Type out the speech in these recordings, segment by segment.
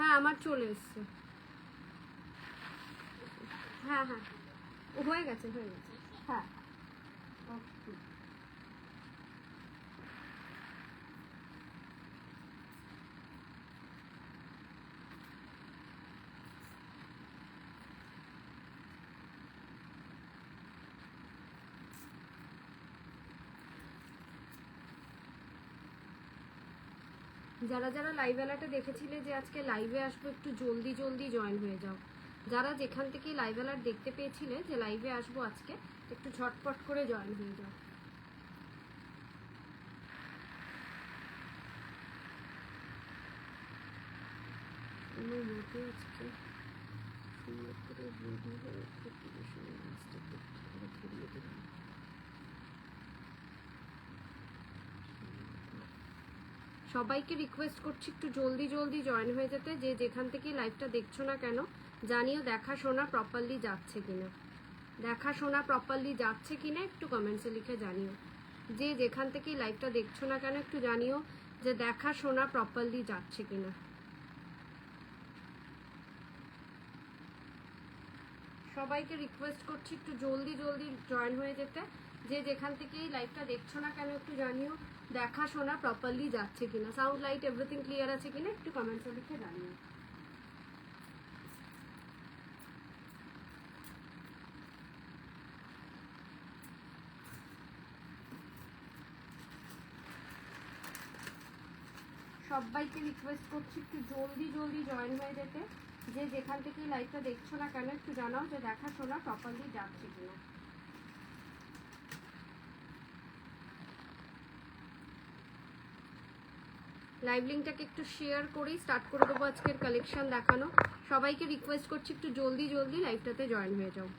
হ্যাঁ আমার চলে এসছে। হ্যাঁ হ্যাঁ হয়ে গেছে হ্যাঁ ওকে। যারা যারা লাইভ অ্যালার্টে দেখেছিলে যে আজকে লাইভে আসবো একটু জলদি জলদি জয়েন হয়ে যাও। যারা যেখান থেকে লাইভ অ্যালার্ট দেখতে পেয়েছিলে যে লাইভে আসবো আজকে একটু ঝটপট করে জয়েন হয়ে যাও। আমার মতে আজকে সুন্দর করে রেডি হয়ে প্রিপারেশন মাস্টার ধরিয়ে দেবেন। সবাইকে রিকোয়েস্ট করছি একটু জলদি জলদি জয়েন হয়ে যেতে, যে যেখান থেকে লাইভটা দেখছো না কেন জানিও দেখাশোনা প্রপারলি যাচ্ছে কিনা। দেখাশোনা প্রপারলি যাচ্ছে কিনা একটু কমেন্টসে লিখে জানিও। যে যেখান থেকে লাইভটা দেখছো না কেন একটু জানিও যে দেখাশোনা প্রপারলি যাচ্ছে কিনা। সবাইকে রিকোয়েস্ট করছি একটু জলদি জলদি জয়েন হয়ে যেতে, যে যেখান থেকে এই লাইভটা দেখছো না কেন একটু জানিও দেখাশোনা প্রপারলি যাচ্ছে কিনা। সাউন্ড লাইট এভরিথিং ক্লিয়ার আছে কিনা একটু কমেন্টসে লিখে জানিও। সবাইকে রিকোয়েস্ট করছি একটু জলদি জলদি জয়েন হয়ে যেতে, যে যেখান থেকে লাইভটা দেখছো না কেন একটু জানাও যে দেখাশোনা প্রপারলি যাচ্ছে কিনা। লাইভ লিঙ্কটাকে একটু শেয়ার করেই স্টার্ট করে দেবো আজকের কালেকশন দেখানো। সবাইকে রিকোয়েস্ট করছি একটু জলদি জলদি লাইভটাতে জয়েন হয়ে যাও।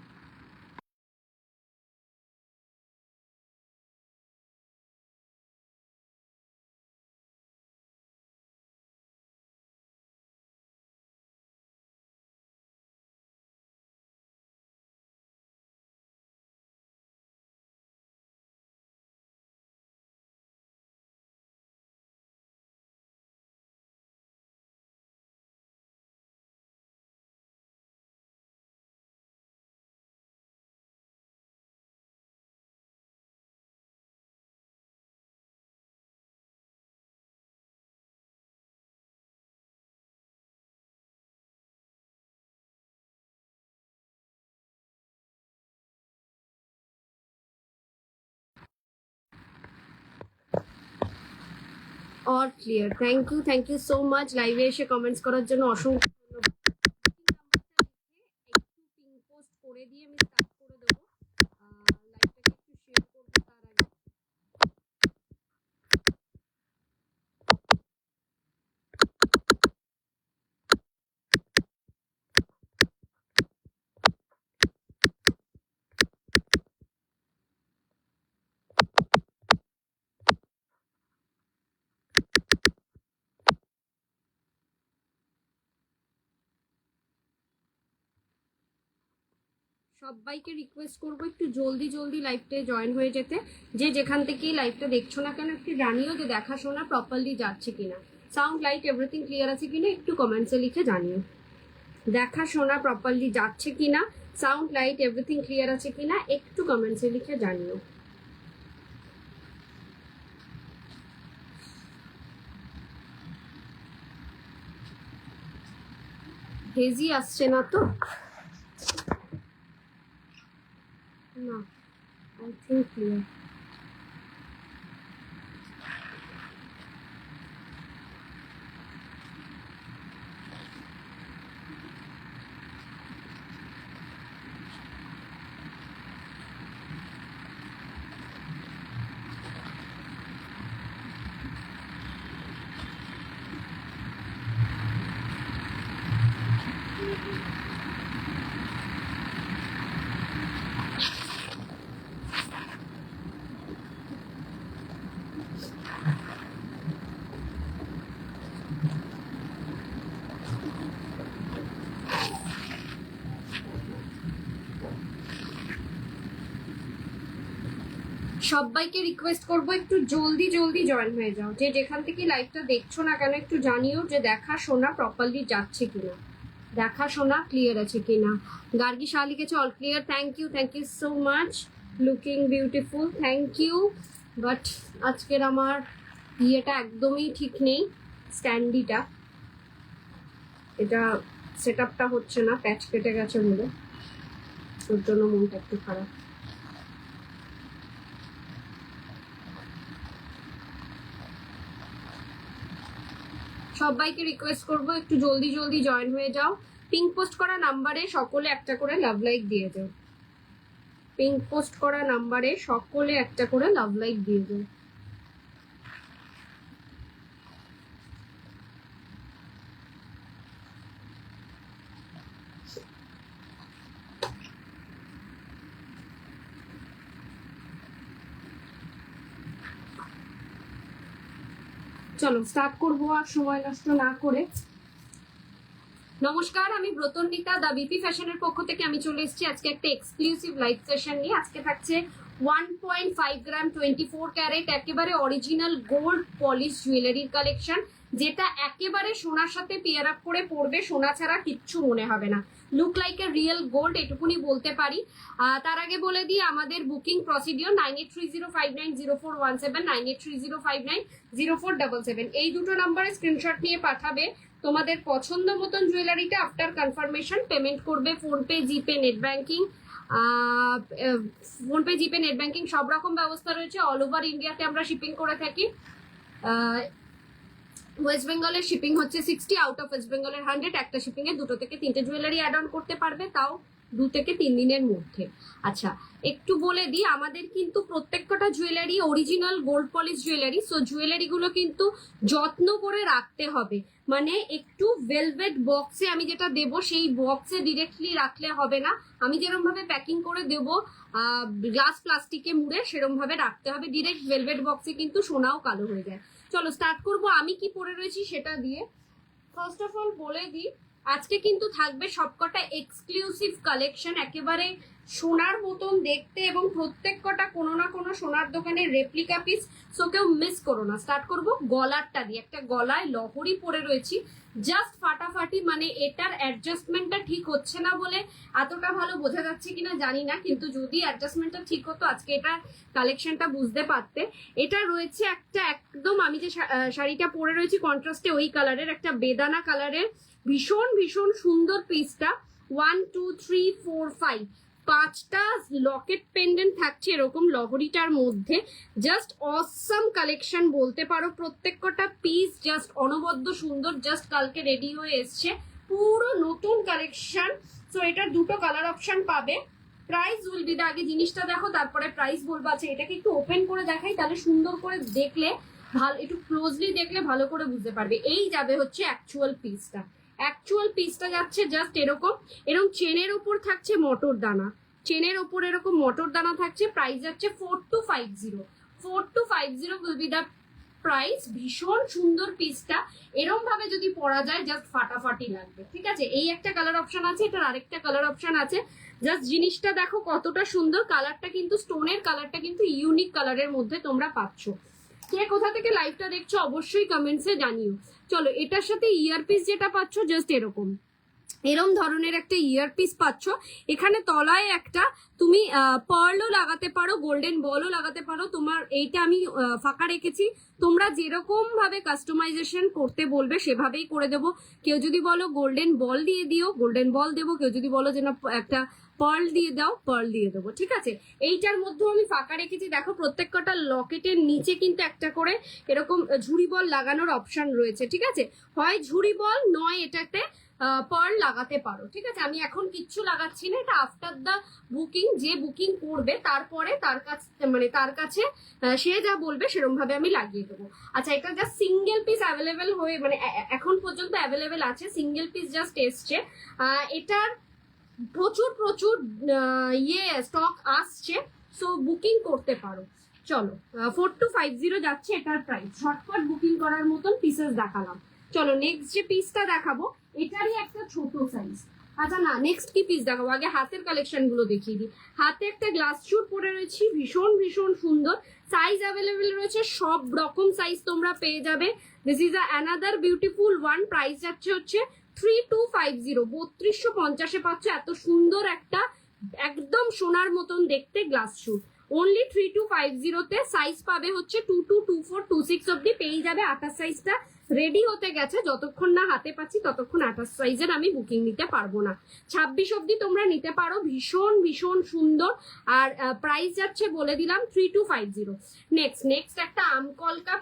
All clear, thank you so much লাইভে এসে কমেন্টস করার জন্য অসংখ্য ধন্যবাদ। একটু পিন পোস্ট করে দিয়ে আমি স্টার্ট করে দেবো। লাইভটাকে একটু শেয়ার করবো তার আগে। সবাইকে রিকোয়েস্ট করবো একটু জলদি জলদি লাইভটায় জয়েন হয়ে যেতে, যে যেখান থেকেই লাইভটা দেখছো না কেন একটু জানিও যে দেখাশোনা প্রপারলি যাচ্ছে কিনা। সাউন্ড লাইট এভরিথিং ক্লিয়ার আছে কিনা একটু কমেন্টসে লিখে জানিও। দেখাশোনা প্রপারলি যাচ্ছে কিনা, সাউন্ড লাইট এভরিথিং ক্লিয়ার আছে কিনা একটু কমেন্টসে লিখে জানিও। হেজি আসছে না তো? না, আই থিঙ্ক ক্লিয়ার। সবাইকে রিকোয়েস্ট করবো একটু জলদি জলদি জয়েন হয়ে যাও, যে যেখান থেকে লাইভটা দেখছো না কেন একটু জানিও যে দেখা শোনা প্রপারলি যাচ্ছে কিনা, দেখা শোনা ক্লিয়ার আছে কিনা। গার্গী শাহ লিখেছে all clear, thank you so much, looking beautiful, thank you. But আজকের আমার ইয়েটা একদমই ঠিক নেই, স্ট্যান্ডিটা, এটা সেট আপটা হচ্ছে না, প্যাচ কেটে গেছে বলে, ওর জন্য মনটা একটু খারাপ। সবাইকে রিকোয়েস্ট করবো একটু জলদি জলদি জয়েন হয়ে যাও। পিঙ্ক পোস্ট করা নাম্বারে সকলে একটা করে লাভ লাইক দিয়ে যাও, পিঙ্ক পোস্ট করা নাম্বারে সকলে একটা করে লাভ লাইক দিয়ে যাও। চলো স্টার্ট করবো আর সময় নষ্ট না করে। নমস্কার, আমি ব্রতন্বিতা, দা বিপি ফ্যাশনের পক্ষ থেকে আমি চলে এসেছি আজকে একটা এক্সক্লুসিভ লাইভ সেশন নিয়ে। আজকে থাকছে 1.5 গ্রাম 24 ক্যারেট একেবারে অরিজিনাল গোল্ড পলিশ জুয়েলারির কালেকশন, যেটা একেবারে সোনার সাথে পেয়ার আপ করে পড়বে, সোনা ছাড়া কিচ্ছু মনে হবে না, look like a real gold, এটুকুনি বলতে পারি। তার আগে বলে দিই আমাদের বুকিং প্রসিডিওর 9830590417, 9830590477, এই দুটো নাম্বারে স্ক্রিনশট নিয়ে পাঠাবে তোমাদের পছন্দ মতন জুয়েলারিটা। আফটার কনফার্মেশন পেমেন্ট করবে ফোনপে, জিপে, নেট ব্যাংকিং, ফোনপে, জিপে, নেট ব্যাংকিং সব রকম ব্যবস্থা রয়েছে। অল ওভার ইন্ডিয়াতে আমরা শিপিং করে থাকি। ওয়েস্ট বেঙ্গলের শিপিং হচ্ছে 60, আউট অফ ওয়েস্ট বেঙ্গলের 100। একটা শিপিং এ 2 থেকে 3টে জুয়েলারি অ্যাড অন করতে পারবে, তাও 2 থেকে 3 দিনের মধ্যে। আচ্ছা একটু বলে দিই, আমাদের কিন্তু প্রত্যেকটা jewellery original gold polish jewellery, so jewellery গুলো কিন্তু যত্ন করে রাখতে হবে, মানে একটু ভেলভেট বক্সে আমি যেটা দেব সেই বক্সে ডিরেক্টলি রাখলে হবে না, আমি যেরকম ভাবে প্যাকিং করে দেবো গ্লাস প্লাস্টিকে মুড়ে সেরকম ভাবে রাখতে হবে, ডিরেক্ট ভেলভেট বক্সে কিন্তু সোনাও কালো হয়ে যায়। চলো স্টার্ট করব আমি কি পরে রয়েছি সেটা দিয়ে। ফার্স্ট অফ অল বলে দিই, আজকে কিন্তু থাকবে সবকটা এক্সক্লুসিভ কালেকশন, একেবারে সোনার মতন দেখতে, এবং প্রত্যেক কটা কোনো না কোনো সোনার দোকানের রেপ্লিকা পিস, সো কেউ মিস করো না। স্টার্ট করব গলারটা দিয়ে, একটা গলায় লহরি পরে রয়েছি জাস্ট ফাটাফাটি, মানে এটার অ্যাডজাস্টমেন্টটা ঠিক হচ্ছে না বলে এতটা ভালো বোঝা যাচ্ছে কিনা জানি না, কিন্তু যদি অ্যাডজাস্টমেন্টটা ঠিক হতো আজকে এটা কালেকশনটা বুঝতে পারতে। এটা রয়েছে একটা একদম, আমি যে শাড়িটা পরে রয়েছি কন্ট্রাস্টে ওই কালারের, একটা বেদানা কালারের, ভীষণ ভীষণ সুন্দর পিসটা। 1 2 3 4 5 5টা লকেট পেন্ডেন্ট থাকছে এরকম লহরিটার মধ্যে, জাস্ট অসাম কালেকশন বলতে পারো। প্রত্যেকটা পিস জাস্ট অনবদ্য সুন্দর, জাস্ট কালকে রেডি হয়ে এসছে, পুরো নতুন কালেকশন। সো এটার 2টো কালার অপশন পাবে। প্রাইস উইল বি, আগে জিনিসটা দেখো তারপরে প্রাইস বলবো। আছে এটাকে একটু ওপেন করে দেখাই, তাহলে সুন্দর করে দেখলে ভালো, একটু ক্লোজলি দেখলে ভালো করে বুঝতে পারবে। এই যাবে হচ্ছে অ্যাকচুয়াল পিসটা, অ্যাকচুয়াল পিসটা যাচ্ছে জাস্ট এরকম, এরকম চেনের উপর থাকছে মটর দানা, চেনের উপর এরকম মটর দানা থাকছে। প্রাইস যাচ্ছে 4250, 4250 উইল বি দ্য প্রাইস। ভীষণ সুন্দর পিসটা, এরকম ভাবে যদি পরা যায় জাস্ট ফাটাফাটি লাগবে, ঠিক আছে। এই একটা কালার অপশন আছে, এটার আরেকটা কালার অপশন আছে। জাস্ট জিনিসটা দেখো কতটা সুন্দর, কালারটা কিন্তু স্টোনের কালারটা কিন্তু ইউনিক কালারের মধ্যে তোমরা পাচ্ছ। কে কোথা থেকে লাইভটা দেখছো অবশ্যই কমেন্টসে জানিও। চলো এটার সাথে ইয়ারপিস যেটা পাচ্ছ জাস্ট এরকম ধরনের একটা ইয়ারপিস পাচ্ছ। এখানে তলায় একটা তুমি পার্লও লাগাতে পারো, গোল্ডেন বলও লাগাতে পারো। তোমার এইটা আমি ফাঁকা রেখেছি, তোমরা যেরকম ভাবে কাস্টমাইজেশন করতে বলবে সেভাবেই করে দেবো। কেউ যদি বলো গোল্ডেন বল দিয়ে দিও, গোল্ডেন বল দেবো। কেউ যদি বলো যে না একটা পার্ল দিয়ে দাও, পার্ল দিয়ে দেবো, ঠিক আছে। এইটার মধ্যেও আমি ফাঁকা রেখেছি। দেখো প্রত্যেক কটা লকেটের নিচে কিন্তু একটা করে এরকম ঝুড়ি বল লাগানোর অপশন রয়েছে, ঠিক আছে। হয় ঝুড়ি বল নয় এটাতে পার্ল লাগাতে পারো, ঠিক আছে। আমি এখন কিচ্ছু লাগাচ্ছি না, এটা আফটার দা বুকিং, যে বুকিং করবে তারপরে তার কাছে, মানে তার কাছে সে যা বলবে সেরকম ভাবে আমি লাগিয়ে দেবো। আচ্ছা এটা জাস্ট সিঙ্গেল পিস অ্যাভেলেবেল হয়ে, মানে এখন পর্যন্ত অ্যাভেলেবেল আছে, সিঙ্গেল পিস জাস্ট এসছে। এটার প্রচুর প্রচুর স্টক আসছে, সো বুকিং করতে পারো। চলো 4250 যাচ্ছে এটার প্রাইস, শর্টকাট বুকিং করার মতন পিসেস দেখালাম। চলো নেক্সট যে পিসটা দেখাবো এটারই একটা ছোট সাইজ, আচ্ছা না, নেক্সট কি পিস দেখাবো, আগে হাতের কালেকশন গুলো দেখিয়ে দিই। হাতে একটা গ্লাস শুট পরে রয়েছি, ভীষণ ভীষণ সুন্দর, সাইজ অ্যাভেলেবেল রয়েছে, সব রকম সাইজ তোমরা পেয়ে যাবে। This is another beautiful one, price যাচ্ছে হচ্ছে 3250, 3250-এ পাচ্ছ এত সুন্দর একটা একদম সোনার মতন দেখতে গ্লাস শুট, অনলি 3250-তে। সাইজ পাবে হচ্ছে 22, 24, 26 অব্দি পেয়ে যাবে। 28 সাইজটা রেডি হতে গেছে, যতক্ষণ না হাতে পাচ্ছি ততক্ষণ 28 সাইজের আমি বুকিং নিতে পারবো না। 26 অব্দি তোমরা নিতে পারো, ভীষণ ভীষণ সুন্দর। আর প্রাইস যাচ্ছে বলে দিলাম 3250। নেক্সট একটা আমকলকা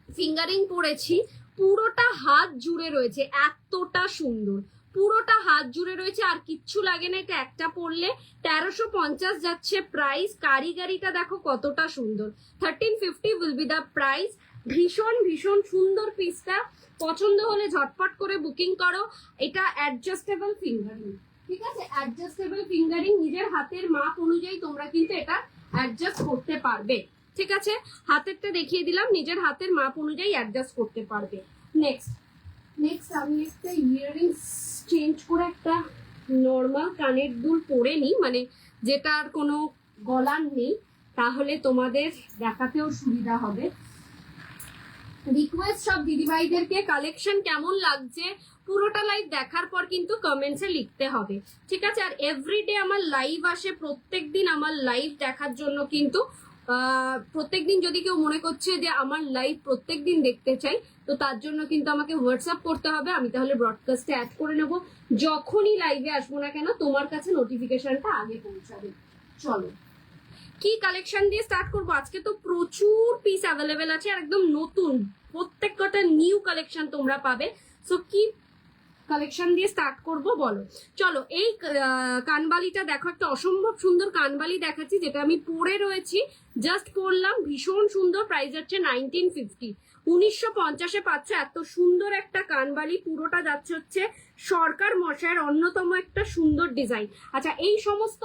ফিঙ্গারিং পরেছি, পুরোটা হাত জুড়ে রয়েছে, এতটা সুন্দর, পুরোটা হাত জুড়ে রয়েছে, আর কিচ্ছু লাগে না। এটা একটা পরলে 1350 যাচ্ছে প্রাইস। কারিগরিটা দেখো কতটা সুন্দর, 1350 উইল বি দ্য প্রাইস। ভীষণ ভীষণ সুন্দর পিসটা, পছন্দ হলে ঝটপট করে বুকিং করো। এটা অ্যাডজাস্টেবল ফিঙ্গারিং, ঠিক আছে, অ্যাডজাস্টেবল ফিঙ্গারিং, নিজের হাতের মাপ অনুযায়ী তোমরা কিন্তু এটা অ্যাডজাস্ট করতে পারবে, ঠিক আছে। হাতেরটা দেখিয়ে দিলাম, নিজের হাতের মাপ অনুযায়ী অ্যাডজাস্ট করতে পারবে। নেক্সট আমি একটা ইয়াররিংস চেঞ্জ করে একটা নর্মাল কানের দুল পরে নিই, মানে যেটার কোনো গলার নেই, তাহলে তোমাদের দেখাতেও সুবিধা হবে। রিকোয়েস্ট সব দিদিভাইদেরকে, কালেকশন কেমন লাগছে পুরোটা লাইভ দেখার পর কিন্তু কমেন্টসে লিখতে হবে, ঠিক আছে। আর এভরিডে আমার লাইভ আসে, প্রত্যেকদিন আমার লাইভ দেখার জন্য কিন্তু প্রত্যেকদিন যদি কেউ মনে করছে যে আমার লাইভ প্রত্যেকদিন দেখতে চাই, তো তার জন্য কিন্তু আমাকে হোয়াটসঅ্যাপ করতে হবে, আমি তাহলে ব্রডকাস্টে অ্যাড করে নেব। যখনই লাইভে আসবো না কেন তোমার কাছে নোটিফিকেশনটা আগে পৌঁছাবে। চলো কি কালেকশন দিয়ে স্টার্ট করবো, আজকে তো প্রচুর পিস অ্যাভেলেবেল আছে, আর একদম নতুন প্রত্যেক কটা নিউ কালেকশন তোমরা পাবে। সো কি কালেকশন দিয়ে স্টার্ট করব বলো। চলো এই কানবালিটা দেখো, একটা অসম্ভব সুন্দর কানবালি দেখাচ্ছি, যেটা আমি পরে রয়েছি, জাস্ট পরলাম, ভীষণ সুন্দর। প্রাইস হচ্ছে 1950, 1950-এ পাচ্ছ এত সুন্দর একটা কানবালি। পুরোটা যাচ্ছে হচ্ছে সরকার মশাইয়ের অন্যতম একটা সুন্দর ডিজাইন। আচ্ছা এই সমস্ত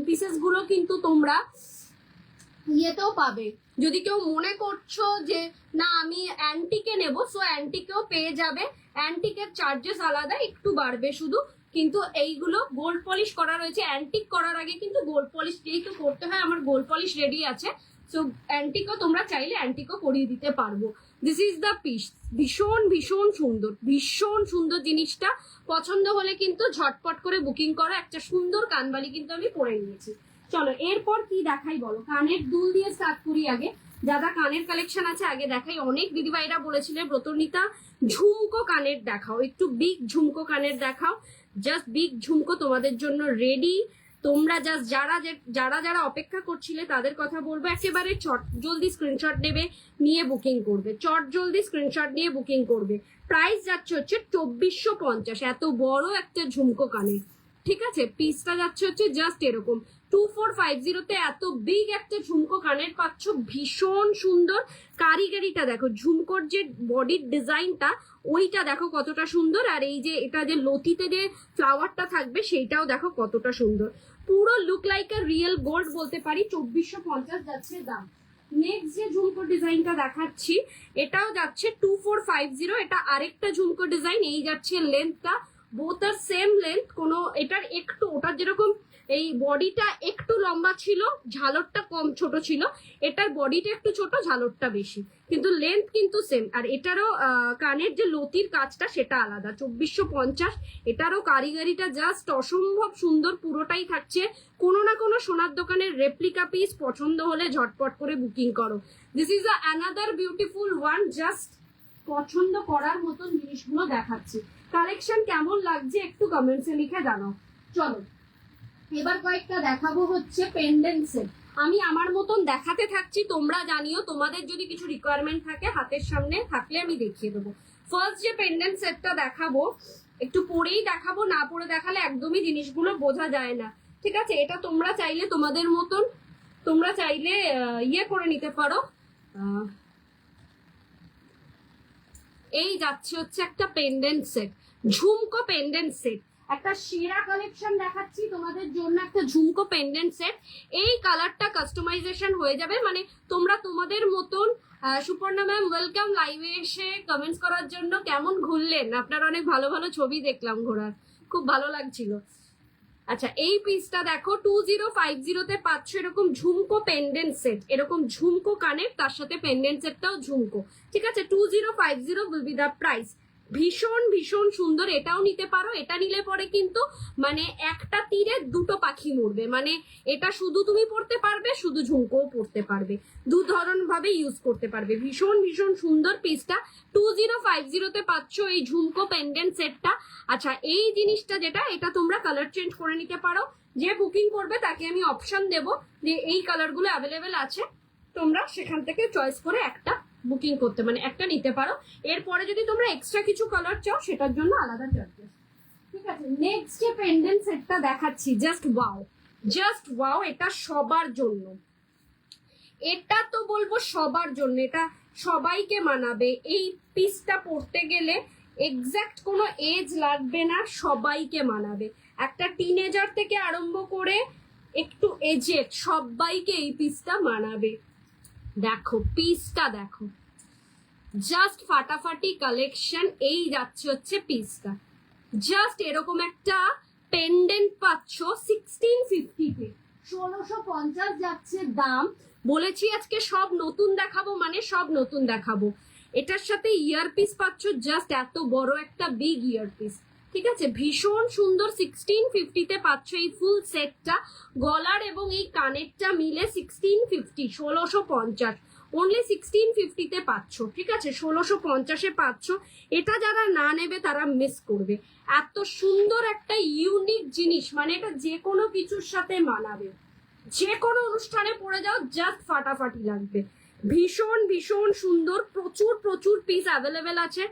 পিসেসগুলো কিন্তু তোমরা ইয়েতেও পাবে, যদি কেউ মনে করছো যে না আমি অ্যান্টিকে নেবো, সো অ্যান্টিকেও পেয়ে যাবে। অ্যান্টিকের চার্জেস আলাদা, একটু বাড়বে শুধু, কিন্তু এইগুলো গোল্ড পলিশ করা রয়েছে। অ্যান্টিক করার আগে কিন্তু গোল্ড পলিশ যেহেতু করতে হয়, আমার গোল্ড পলিশ রেডি আছে, সো অ্যান্টিকও তোমরা চাইলে অ্যান্টিকও করিয়ে দিতে পারবো। দিস ইজ দ্য পিস, ভীষণ ভীষণ সুন্দর, ভীষণ সুন্দর জিনিসটা। পছন্দ হলে কিন্তু ঝটপট করে বুকিং করো। একটা সুন্দর কানবালি কিন্তু আমি পরে নিয়েছি। চলো এরপর কি দেখাই বলো, কানের দুল দিয়ে স্টার্ট করি আগে। যারা কানের কালেকশন আছে আগে দেখাই। অনেক দিদিভাইরা বলেছিলে ব্রতনিতা ঝুমকো কানের দেখাও, একটু বিগ ঝুমকো কানের দেখাও। জাস্ট বিগ ঝুমকো তোমাদের জন্য রেডি। তোমরা জাস্ট যারা যারা অপেক্ষা করছিলে তাদের কথা বলবো, একেবারে চট জলদি স্ক্রিনশট নেবে, নিয়ে বুকিং করবে, চট জলদি স্ক্রিনশট নিয়ে বুকিং করবে। প্রাইস যাচ্ছে হচ্ছে 2450, এত বড় একটা ঝুমকো কানের, ঠিক আছে। পিসটা যাচ্ছে হচ্ছে জাস্ট এরকম 2450-তে এত বিগ একটা ঝুমকো কানের পাচ্ছ, ভীষণ সুন্দর। কারিগরিটা দেখো, ঝুমকোর যে বডির ডিজাইনটা ওইটা দেখো কতটা সুন্দর, আর এই যে এটা যে লতিতে যে ফ্লাওয়ারটা থাকবে সেইটাও দেখো কতটা সুন্দর। পুরো look like a real gold বলতে পারি। 2450 যাচ্ছে দাম। নেক্সট যে ঝুমকো ডিজাইনটা দেখাচ্ছি এটাও যাচ্ছে 2450। এটা আরেকটা ঝুমকো ডিজাইন, এই যাচ্ছে লেন্থটা, বোথ আর সেম লেন্থ। কোনো এটার একটু, ওটার যেরকম এই বডিটা একটু লম্বা ছিল, ঝালরটা কম ছোট ছিল, এটার বডিটা একটু ছোট, ঝালরটা বেশি, কিন্তু লেন্থ কিন্তু সেম। আর এটারও কানের যে লতির কাজটা সেটা আলাদা। 2450, এটারও কারিগরিটা জাস্ট অসম্ভব সুন্দর। পুরোটাই থাকছে কোনো না কোনো সোনার দোকানের রেপ্লিকা পিস। পছন্দ হলে ঝটপট করে বুকিং করো। This is another beautiful one, just পছন্দ করার মতন জিনিসগুলো দেখাচ্ছি। কালেকশন কেমন লাগছে একটু কমেন্টসে লিখে জানাও। চলো এবার কয়েকটা দেখাবো হচ্ছে পেন্ডেন্ট সেট। আমি আমার মতন দেখাতে থাকছি, তোমরা জানিও তোমাদের যদি কিছু রিকোয়ারমেন্ট থাকে, হাতের সামনে থাকলে আমি দেখিয়ে দেবো। ফার্স্ট যে পেন্ডেন্ট সেটটা দেখাবো, একটু পরেই দেখাবো, না পরে দেখালে একদমই জিনিসগুলো বোঝা যায় না, ঠিক আছে। এটা তোমরা চাইলে তোমাদের মতন তোমরা চাইলে ইয়ে করে নিতে পারো। এই যাচ্ছে হচ্ছে একটা পেন্ডেন্ট সেট, ঝুমকো পেন্ডেন্ট সেট। একটা সেরা কালেকশন দেখাচ্ছি তোমাদের জন্য, একটা ঝুমকো পেন্ডেন্ট সেট। এই কালারটা কাস্টমাইজেশন হয়ে যাবে, মানে তোমরা তোমাদের মতন। সুপর্ণা ম্যাম ওয়েলকাম লাইভে এসে কমেন্টস করার জন্য। কেমন ঘুরলেন? আপনার অনেক ভালো ভালো ছবি দেখলাম ঘোরার, খুব ভালো লাগছিল। আচ্ছা, এই পিসটা দেখো 2050 পাচ্ছ এরকম ঝুমকো পেন্ডেন্ট সেট, এরকম ঝুমকো কানের, তার সাথে পেন্ডেন্ট সেটটাও ঝুমকো। ঠিক আছে, 2050 উইল বি দ্য প্রাইস। ভীষণ ভীষণ সুন্দর। এটাও নিতে পারো, এটা নিলে পরে কিন্তু মানে একটা তীরে দুটো পাখি মরবে, মানে এটা শুধু তুমি পড়তে পারবে, শুধু ঝুমকোও পড়তে পারবে, দু ধরন ভাবে ইউজ করতে পারবে। ভীষণ ভীষণ সুন্দর পিসটা। 2050 পাচ্ছ এই ঝুমকো পেন্ডেন্ট সেটটা। আচ্ছা, এই জিনিসটা যেটা, এটা তোমরা কালার চেঞ্জ করে নিতে পারো। যে বুকিং করবে তাকে আমি অপশন দেব যে এই কালারগুলো অ্যাভেলেবেল আছে, তোমরা সেখান থেকে চয়েস করে একটা বুকিং করতে, মানে একটা নিতে পারো। এরপরে যদি তোমরা এক্সট্রা কিছু কালার চাও সেটার জন্য আলাদা চার্জেস। ঠিক আছে, নেক্সট যে পেন্ডেন্ট সেটটা দেখাচ্ছি, জাস্ট ওয়াও, জাস্ট ওয়াও। এটা সবার জন্য, এটা তো বলবো সবার জন্য, এটা সবাইকে মানাবে। এই পিসটা পরতে গেলে এক্সাক্ট কোনো এজ লাগবে না, সবাইকে মানাবে। একটা টিনেজার থেকে আরম্ভ করে একটু এজেড সবাইকে এই পিসটা মানাবে। দেখো পিসটা দেখো, জাস্ট ফাটাফাটি কালেকশন। এই যাচ্ছে হচ্ছে পিসটা, জাস্ট এরকম একটা পেন্ডেন্ট পাচ্ছ 1650-তে, 1650 যাচ্ছে দাম। বলেছি আজকে সব নতুন দেখাবো, মানে সব নতুন দেখাবো। এটার সাথে ইয়ারপিস পাচ্ছ, জাস্ট এত বড় একটা বিগ ইয়ারপিস। ঠিক আছে, ভীষণ সুন্দর। 1650-তে পাচ্ছ এই ফুল সেটটা। গলার এবং এই কানেরটা মিলে 1650, 1650, অনলি 1650-তে পাচ্ছ। ঠিক আছে, 1650-এ পাচ্ছ। এটা যারা না নেবে তারা মিস করবে। এত সুন্দর একটা ইউনিক জিনিস, মানে এটা যে কোনো কিছুর সাথে মানাবে, যে কোনো অনুষ্ঠানে পরে যাও, জাস্ট ফাটাফাটি লাগবে। ভীষণ ভীষণ সুন্দর। প্রচুর প্রচুর পিস অ্যাভেলেবেল আছে,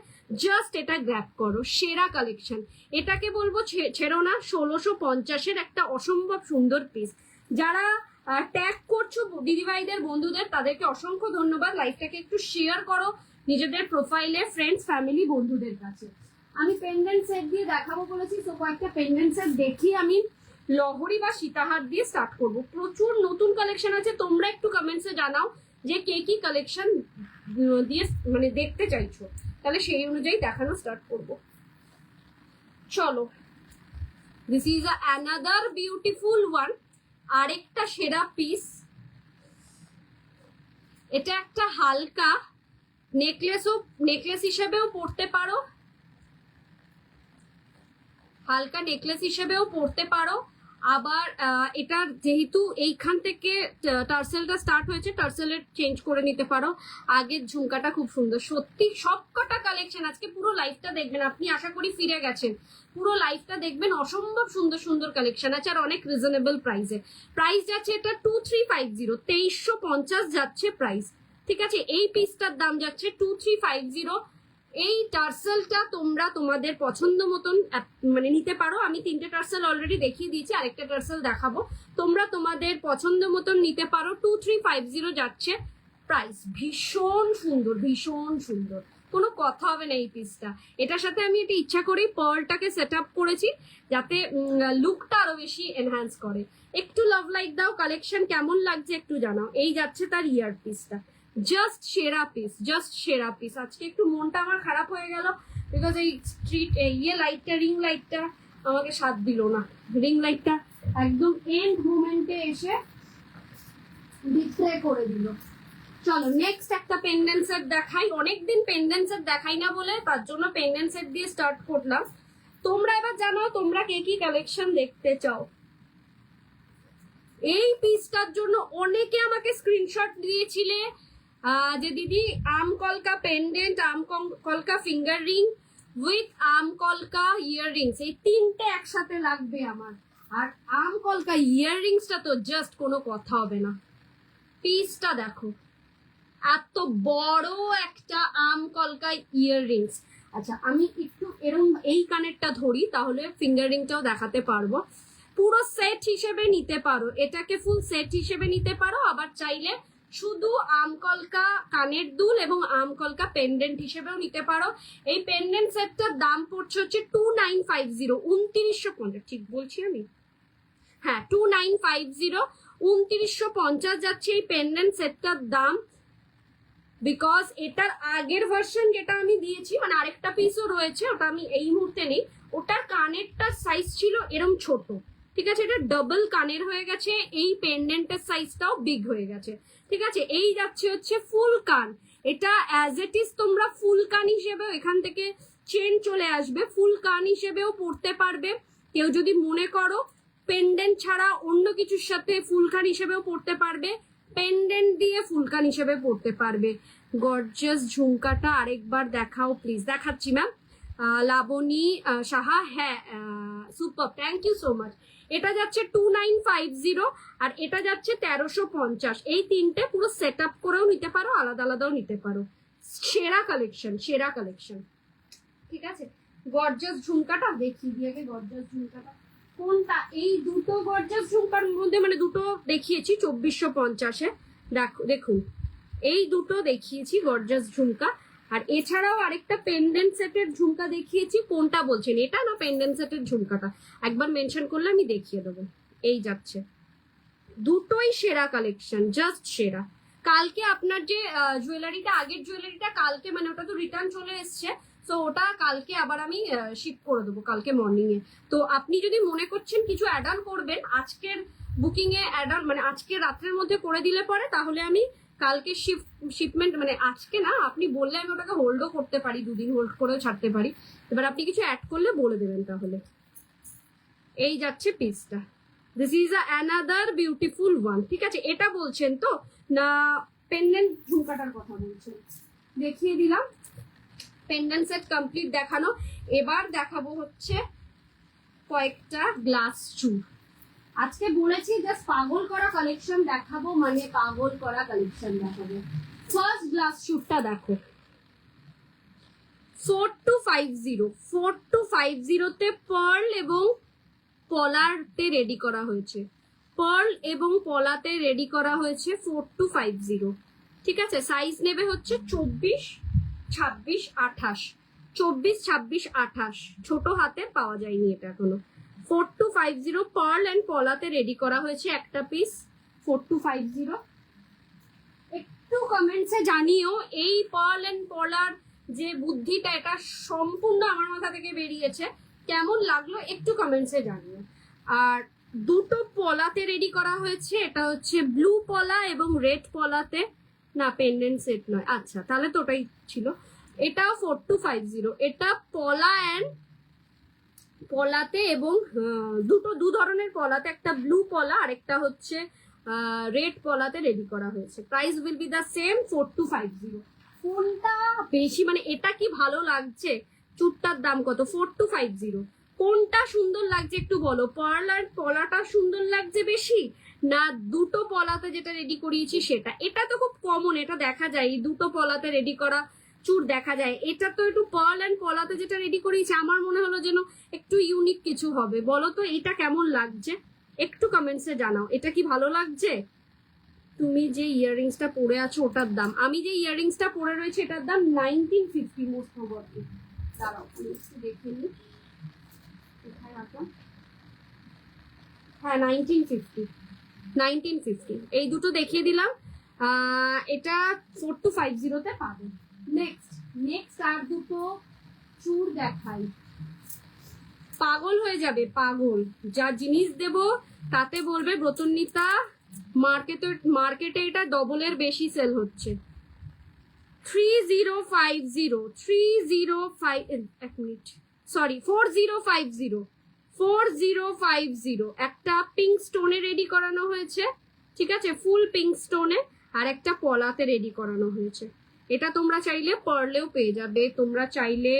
জাস্ট এটা গ্র্যাব করো। সেরা কালেকশন, এটাকে বলবো ছেড়ো না। 1650-এর একটা অসম্ভব সুন্দর পিস। যারা ট্যাগ করছো দিদিভাইদের, বন্ধুদের, তাদেরকে অসংখ্য ধন্যবাদ। লাইভটাকে একটু শেয়ার করো নিজেদের প্রোফাইলে, ফ্রেন্ডস, ফ্যামিলি, বন্ধুদের কাছে। আমি পেন্ডেন্ট সেট দিয়ে দেখাবো বলেছি, তো কয়েকটা পেন্ডেন্ট সেট দেখি আমি লহরি বা সীতাহার দিয়ে স্টার্ট করব। প্রচুর নতুন কালেকশন আছে, তোমরা একটু কমেন্টসে জানাও যে কে কি কালেকশন দিয়ে মানে দেখতে চাইছো, তাহলে সেই অনুযায়ী দেখানো স্টার্ট করব। চলো, this is another beautiful one. আরেকটা সেরা পিস। এটা একটা হালকা নেকলেস হিসেবেও পরতে পারো, হালকা নেকলেস হিসেবেও পরতে পারো। আবার এটার যেহেতু এইখান থেকে টার্সেলটা স্টার্ট হয়েছে, টার্সেলের চেঞ্জ করে নিতে পারো। আগের ঝুমকাটা খুব সুন্দর। সত্যি সবকটা কালেকশন আজকে পুরো লাইফটা দেখবেন, আপনি আশা করি ফিরে গেছেন, পুরো লাইফটা দেখবেন। অসম্ভব সুন্দর সুন্দর কালেকশন আছে, আর অনেক রিজনেবল প্রাইসে। প্রাইস যাচ্ছে এটা 2350, 2350 যাচ্ছে প্রাইস। ঠিক আছে, এই পিসটার দাম যাচ্ছে 2350। এই টার্সেলটা তোমরা তোমাদের পছন্দ মতন মানে নিতে পারো। আমি 3টে টার্সেল অলরেডি দেখিয়ে দিয়েছি, আরেকটা টার্সেল দেখাবো। তোমরা তোমাদের পছন্দ মতন নিতে পারো। 2350 যাচ্ছে প্রাইস। ভীষণ সুন্দর, ভীষণ সুন্দর, কোনো কথা হবে না এই পিসটা। এটার সাথে আমি এটা ইচ্ছা করেই পার্লটাকে সেট আপ করেছি, যাতে লুকটা আরো বেশি এনহ্যান্স করে। একটু লাভ লাইক দাও, কালেকশন কেমন লাগছে একটু জানাও। এই যাচ্ছে তার ইয়ার পিসটা, জাস্ট সেরা পিস, জাস্ট সেরা পিস। আজকে একটু মনটা আমার খারাপ হয়ে গেল, বিকজ এই স্ট্রিট লাইটটা, রিং লাইটটা আমাকে সাথ দিল না। রিং লাইটটা একদম এন্ড মোমেন্টে এসে ডিসপ্লে করে দিল। চলো নেক্সট একটা পেন্ডেন্ট সেট দেখাই। অনেকদিন পেন্ডেন্ট সেট দেখাই না বলে তার জন্য পেন্ডেন্ট সেট দিয়ে স্টার্ট করলাম। তোমরা এবার জানাও তোমরা কে কি কালেকশন দেখতে চাও। এই পিসটার জন্য অনেকে আমাকে স্ক্রিনশট দিয়েছিলে যে দিদি আম কলকা পেন্ডেন্ট, আম কলকা ফিঙ্গার রিং উইথ আম কলকা ইয়াররিংস, এই 3টে একসাথে লাগবে আমার। আর আম কলকা ইয়াররিংসটা তো জাস্ট কোনো কথা হবে না। পিসটা দেখো, এত বড় একটা আম কলকা ইয়াররিংস। আচ্ছা, আমি একটু এরকম এই কানেরটা ধরি, তাহলে ফিঙ্গার রিংটাও দেখাতে পারবো। পুরো সেট হিসেবে নিতে পারো, এটাকে ফুল সেট হিসেবে নিতে পারো। আবার চাইলে শুধু আমকলকা কানের দুল এবং আমকলকা পেন্ডেন্ট হিসেবেও নিতে পারো। এই পেন্ডেন্ট সেটটার দাম পড়ছে হচ্ছে 2950, 2950, ঠিক বলছি আমি? হ্যাঁ, 2950, 2950 যাচ্ছে এই পেন্ডেন্ট সেটটার দাম। বিকজ এটার আগের ভার্সন যেটা আমি দিয়েছি, মানে আরেকটা পিসও রয়েছে, ওটা আমি এই মুহূর্তে নেই, ওটার কানেরটার সাইজ ছিল এরম ছোট, ঠিক আছে? এটা ডাবল কানের হয়ে গেছে, এই পেন্ডেন্টের সাইজটাও বিগ হয়ে গেছে, ঠিক আছে? এই যাচ্ছে হচ্ছে ফুল কান। এটা অ্যাজ ইট ইজ তোমরা ফুল কান হিসেবেও এখান থেকে চেন চলে আসবে, ফুল কান হিসেবেও পড়তে পারবে। কেউ যদি মনে করো পেন্ডেন্ট ছাড়া অন্য কিছুর সাথে ফুলকান হিসেবেও পড়তে পারবে, পেন্ডেন্ট দিয়ে ফুলকান হিসেবে পড়তে পারবে। গর্জিয়াস ঝুমকাটা আরেকবার দেখাও প্লিজ। দেখাচ্ছি ম্যাম। লাবণী সাহা, হ্যাঁ super, thank you so much. এটা যাচ্ছে 2950 আর এটা যাচ্ছে 1350। এই তিনটে পুরো সেট আপ করেও নিতে পারো, আলাদা আলাদাও নিতে পারো। সেরা কালেকশন, সেরা কালেকশন, ঠিক আছে? গর্জিয়াস ঝুমকাটা দেখিয়ে দিয়ে আগে, গর্জিয়াস ঝুমকাটা কোনটা? এই দুটো গর্জিয়াস ঝুমকার মধ্যে, মানে দুটো দেখিয়েছি 2450-এ, দেখুন এই দুটো দেখিয়েছি গর্জিয়াস ঝুমকা। আর এছাড়াও আরেকটা পেন্ডেন্ট সেটের ঝুমকা দেখিয়েছি। কোনটা বলছেন, এটা না পেন্ডেন্ট সেটের ঝুমকাটা? একবার মেনশন করলে আমি দেখিয়ে দেবো। এই যাচ্ছে, দুটোই সেরা কালেকশন, জাস্ট সেরা। কালকে আপনার যে জুয়েলারিটা, আগের জুয়েলারিটা কালকে, মানে ওটা তো রিটার্ন চলে এসছে, তো ওটা কালকে আবার আমি শিপ করে দেবো কালকে মর্নিং এ। তো আপনি যদি মনে করছেন কিছু অ্যাড অন করবেন আজকের বুকিং এ, অ্যাড অন মানে আজকে রাত্রের মধ্যে করে দিলে পরে, তাহলে আমি কালকে শিপমেন্ট, মানে আজকে না, আপনি বললে আমি ওটাকে হোল্ডও করতে পারি, দুদিন হোল্ড করেও ছাড়তে পারি। এবার আপনি কিছু অ্যাড করলে বলে দেবেন তাহলে। এই যাচ্ছে পিসটা, this is another beautiful one, ঠিক আছে? এটা বলছেন তো, না পেন্ডেন্ট ঝুমকাটার কথা বলছেন? দেখিয়ে দিলাম পেন্ডেন্ট সেট কমপ্লিট দেখানো। এবার দেখাবো হচ্ছে কয়েকটা গ্লাস চুর। আজকে বলেছি জাস্ট পাগল করা কালেকশন দেখাবো, মানে পাগল করা কালেকশন দেখাবো। ফার্স্ট গ্লাস চুরটা দেখো, 4250, 4250-তে পার্ল এবং পলাতে রেডি করা হয়েছে, পার্ল এবং পলাতে রেডি করা হয়েছে 4250, ঠিক আছে? সাইজ নেবে হচ্ছে 24, 26, 28, 24, 26, 28, ছোট হাতে পাওয়া যায়নি এটা এখনো। 4250 পার্ল এন্ড পলাতে রেডি করা হয়েছে একটা পিস 4250। একটু কমেন্টসে জানিও এই পার্ল এন্ড পলার যে বুদ্ধিটা, এটা সম্পূর্ণ আমার মাথা থেকে বেরিয়েছে, কেমন লাগলো একটু কমেন্টসে জানিও। আর দুটো পলাতে রেডি করা হয়েছে, এটা হচ্ছে ব্লু পলা এবং রেড পলাতে, না পেন্ডেন্ট সেট নয়, আচ্ছা তাহলে তো ওটাই ছিল। এটা 4250, এটা পলা অ্যান্ড পলাতে, এবং দু ধরনের পলাতে, একটা ব্লু পলা আর একটা হচ্ছে রেড পলাতে রেডি করা হয়েছে। Price will be the same 4250। কোনটা বেশি, মানে এটা কি ভালো লাগছে? চুটটার দাম কত? 4250। কোনটা সুন্দর লাগছে একটু বলো? পার্ল আর পলাটা সুন্দর লাগছে বেশি, না দুটো পলাতে যেটা রেডি করিয়েছি সেটা? এটা তো খুব কমন, এটা দেখা যায়, দুটো পলাতে রেডি করা চুর দেখা যায়। এটা তো একটু পার্ল অ্যান্ড পলাতে যেটা রেডি করিয়েছি, আমার মনে হলো যেন একটু ইউনিক কিছু হবে। বলো তো এটা কেমন লাগছে, একটু কমেন্টসে জানাও। এটা কি ভালো লাগছে? তুমি যে ইয়াররিংসটা পরে আছো ওটার দাম, আমি যে ইয়াররিংসটা পরে রয়েছে এটার দাম 1950 মোস্ট প্রবাবলি। দাঁড়াও একটু দেখে নিই, কোথায় রাখলাম? হ্যাঁ 1950। এই দুটো দেখিয়ে দিলাম, এটা 4250-তে পাবে। নেক্সট আর দুটো চুর দেখাই, পাগল হয়ে যাবে, পাগল। যা জিনিস দেব তাতে বলবে ব্রতন্বিতা মার্কেটে এটা ডবলের বেশি সেল হচ্ছে। 4050 একটা পিঙ্ক স্টোনে রেডি করানো হয়েছে, ঠিক আছে? ফুল পিঙ্ক স্টোনে, আর একটা পলাতে রেডি করানো হয়েছে। এটা তোমরা চাইলে পার্লেও পেয়ে যাবে, তোমরা চাইলে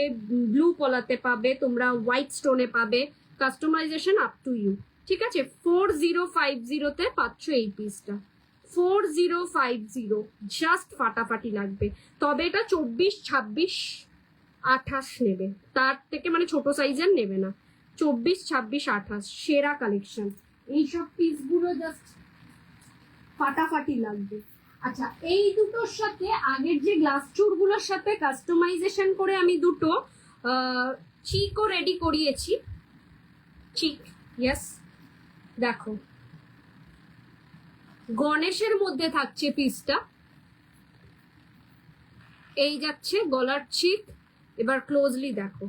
ব্লু পলাতে পাবে, তোমরা হোয়াইট স্টোনে পাবে, কাস্টমাইজেশন আপ টু ইউ, ঠিক আছে? 4050-তে পাচ্ছ এই পিসটা, 4050, জাস্ট ফাটাফাটি লাগবে। তবে এটা 24, 26, 28 নেবে, তার থেকে মানে ছোট সাইজের নেবে না। 24, 26, 28 সেরা কালেকশন। এইসব পিসগুলো জাস্ট ফাটাফাটি লাগবে। আচ্ছা, এই দুটোর সাথে আগের যে গ্লাস চুড়গুলোর সাথে কাস্টমাইজেশন করে আমি দুটো চিকও রেডি করিয়েছি। চিক, ইয়েস, দেখো গণেশের মধ্যে থাকছে পিসটা, এই যাচ্ছে গলার চিক। এবার ক্লোজলি দেখো,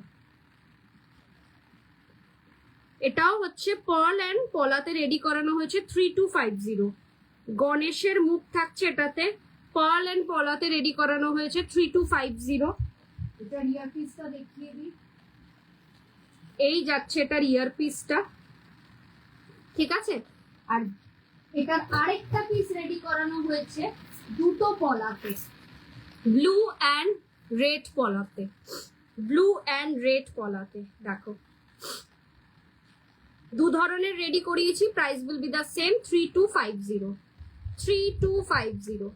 এটাও হচ্ছে পার্ল অ্যান্ড পলাতে রেডি করানো হয়েছে 3250। গণেশের মুখ থাকছে এটাতে, পার্ল অ্যান্ড পলাতে রেডি করানো হয়েছে 3250। এটার ইয়ার পিসটা দেখিয়ে দিই, এই যাচ্ছে এটার ইয়ার পিসটা, ঠিক আছে। আর এটার আরেকটা পিস রেডি করানো হয়েছে দুটো পলাতে, ব্লু অ্যান্ড রেড পলাতে, ব্লু অ্যান্ড রেড পলাতে। দেখো দু ধরনের রেডি করিয়েছি, price will be the same 3250। 3250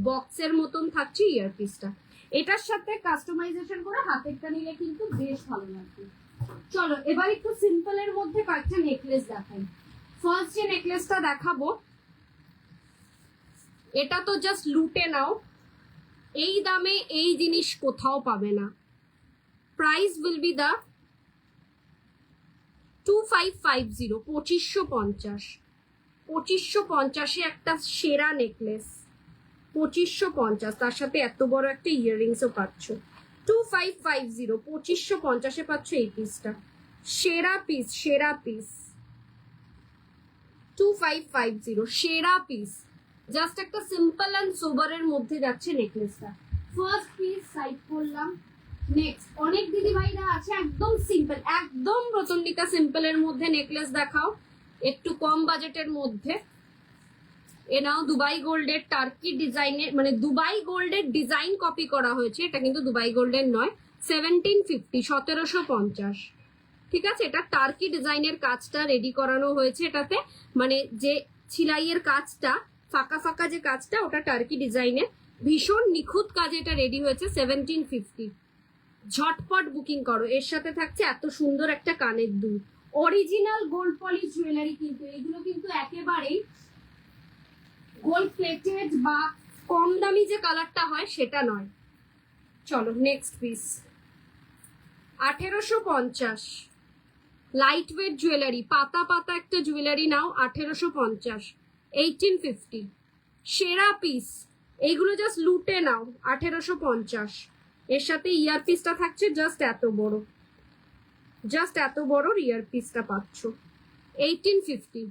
বক্সের মতন থাকছে ইয়ার পিসটা। এটার সাথে কাস্টমাইজেশন করে হাতেরটা নিলে কিন্তু বেশ ভালো লাগবে। চলো এবার একটু সিম্পল এর মধ্যে কয়েকটা নেকলেস দেখাই। ফার্স্ট যে নেকলেসটা দেখাবো, এটা তো জাস্ট লুটে নাও, এই দামে এই জিনিস কোথাও পাবে না। প্রাইস উইল বি দা 2550, 2550। 2550 একটা সেরা নেকলেস, 2550, তার সাথে এত বড় একটা ইয়াররিংসও পাচ্ছ। 2550, 2550 পাচ্ছ এই পিসটা, সেরা পিস, সেরা পিস। 2550 সেরা পিস, জাস্ট একটা সিম্পল অ্যান্ড সোবারের মধ্যে যাচ্ছে নেকলেসটা। ফার্স্ট পিস সাইড করলাম। নেক্সট অনেক দিদি ভাইরা আছে একদম সিম্পল, একদম রতনডিকা সিম্পলের মধ্যে নেকলেস দেখাও, একটু কম বাজেটের মধ্যে। এ নাও দুবাই গোল্ডের টার্কি ডিজাইনের, মানে দুবাই গোল্ডের ডিজাইন কপি করা হয়েছে, এটা কিন্তু দুবাই গোল্ডের নয়। 1750, 1750, ঠিক আছে। এটা টার্কি ডিজাইনের কাজটা রেডি করানো হয়েছে এটাতে, মানে যে ছিলাইয়ের কাজটা, ফাঁকা ফাঁকা যে কাজটা, ওটা টার্কি ডিজাইনের, ভীষণ নিখুঁত কাজে এটা রেডি হয়েছে। 1750, ঝটপট বুকিং করো। এর সাথে থাকছে এত সুন্দর একটা কানের দুল, অরিজিনাল গোল্ড পলিশ জুয়েলারি, কিন্তু এগুলো কিন্তু একেবারেই গোল্ড প্লেটেড বা কম দামি যে কালারটা হয় সেটা নয়। চলো next piece, 1850, light weight jewellery, পাতা পাতা একটা জুয়েলারি নাও, 1850, 1850, সেরা পিস। এইগুলো জাস্ট লুটে নাও, 1850। এর সাথে ইয়ার পিসটা থাকছে জাস্ট এত বড়, জাস্ট এত বড় ইয়ার পিসটা পাচ্ছ 1850।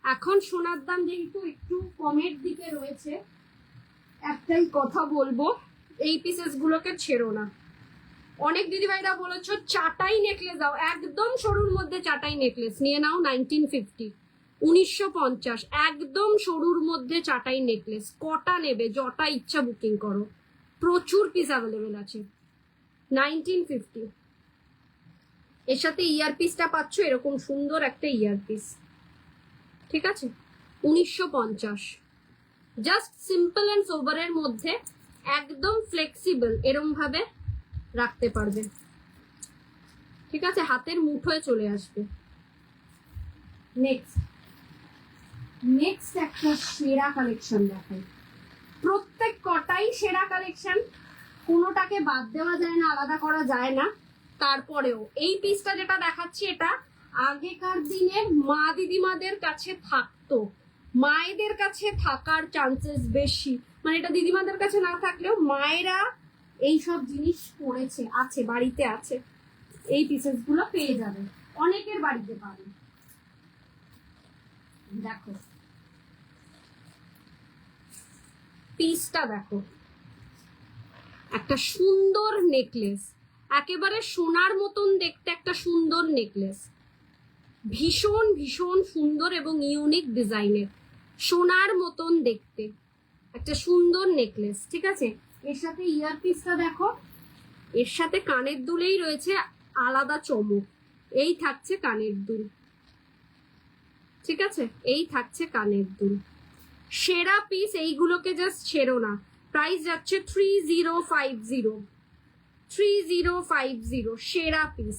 এখন সোনার দাম যেহেতু একটু কমের দিকে রয়েছে, একটাই কথা বলবো, এই পিসেস গুলোকে ছেড়ো না। অনেক দিদিভাইরা বলেছো চাটাই নেকলেস দাও, একদম সরুর মধ্যে চাটাই নেকলেস নিয়ে নাও, 1950, 1950, একদম সরুর মধ্যে চাটাই নেকলেস। কটা নেবে, যটা ইচ্ছা বুকিং করো, প্রচুর পিস অ্যাভেলেবেল আছে। 1950, এর সাথে ইয়ার পিসটা পাচ্ছ এরকম সুন্দর একটা ইয়ার পিস, ঠিক আছে। 1950, জাস্ট সিম্পল অ্যান্ড সোবারের মধ্যে, একদম ফ্লেক্সিবল, এরম ভাবে রাখতে পারবে, ঠিক আছে, হাতের মুঠোয় চলে আসবে। নেক্সট একটা সেরা কালেকশন দেখাই, প্রত্যেক কটাই সেরা কালেকশন, কোনোটাকে বাদ দেওয়া যায় না, আলাদা করা যায় না। তারপরেও এই পিসটা যেটা দেখাচ্ছি, এটা আগেকার দিনে মা দিদিমাদের কাছে থাকতো, মায়েদের কাছে থাকার চান্সেস বেশি, মানে এটা দিদিমাদের কাছে না থাকলেও মায়েরা এইসব জিনিস পড়েছে, আছে, বাড়িতে আছে, এই পিসেস গুলো পেয়ে যাবে, অনেকের বাড়িতে পাবে। দেখো পিসটা দেখো, একটা সুন্দর নেকলেস, একেবারে সোনার মতন দেখতে একটা সুন্দর নেকলেস, ভীষণ ভীষণ সুন্দর এবং ইউনিক ডিজাইনের, সোনার মতন দেখতে একটা সুন্দর নেকলেস, ঠিক আছে। এর সাথে ইয়ার পিসটা দেখো, এর সাথে কানের দুলেই রয়েছে আলাদা চমক, এই থাকছে কানের দুল, ঠিক আছে, এই থাকছে কানের দুল, সেরা পিস। এইগুলোকে জাস্ট ছেড়ো না। প্রাইস যাচ্ছে 3050, 3050, সেরা পিস।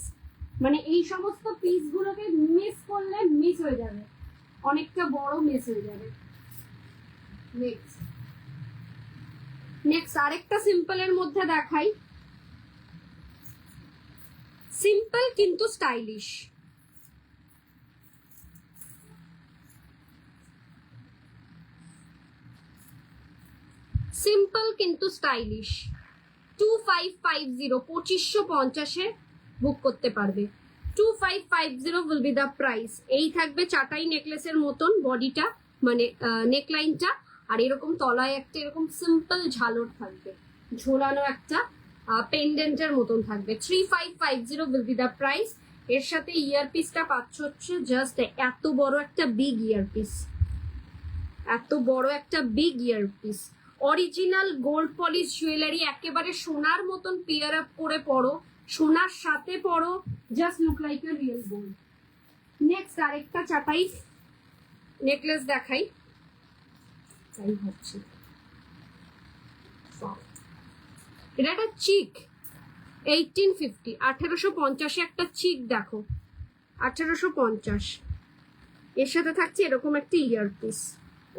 মানে এই সমস্ত পিস গুলোকে মিস করলে মিস হয়ে যাবে, অনেকটা বড় মিস হয়ে যাবে। নেক্সট নেক্সট আরেকটা সিম্পলের মধ্যে দেখাই, সিম্পল কিন্তু স্টাইলিশ। সিম্পল কিন্তু স্টাইলিশ, 2550, 2550 বুক করতে পারবে। 2550 উইল বি দ্য প্রাইস। এই থাকবে চাটাই নেকলেসের মতন বডিটা, মানে নেকলাইনটা, আর এরকম তলায় একটা এরকম সিম্পল ঝালর থাকবে, ঝোলানো একটা পেন্ডেন্টের মতন থাকবে। 3550 উইল বি দ্য প্রাইস। এর সাথে ইয়ারপিসটা পাচ্ছ হচ্ছে জাস্ট এত বড় একটা বিগ ইয়ারপিস, এত বড় একটা big earpiece, original gold polish jewellery, একেবারে সোনার মতন পেয়ার আপ করে পড়ো, সোনার সাথে পড়ো, just look like a real gold. Next আরেকটা চাটাই নেকলেস দেখাই, তাই হচ্ছে এটা একটা চিক 1850, 1850 একটা চিক দেখো, 1850। এর সাথে থাকছে এরকম একটা ইয়ারপিস,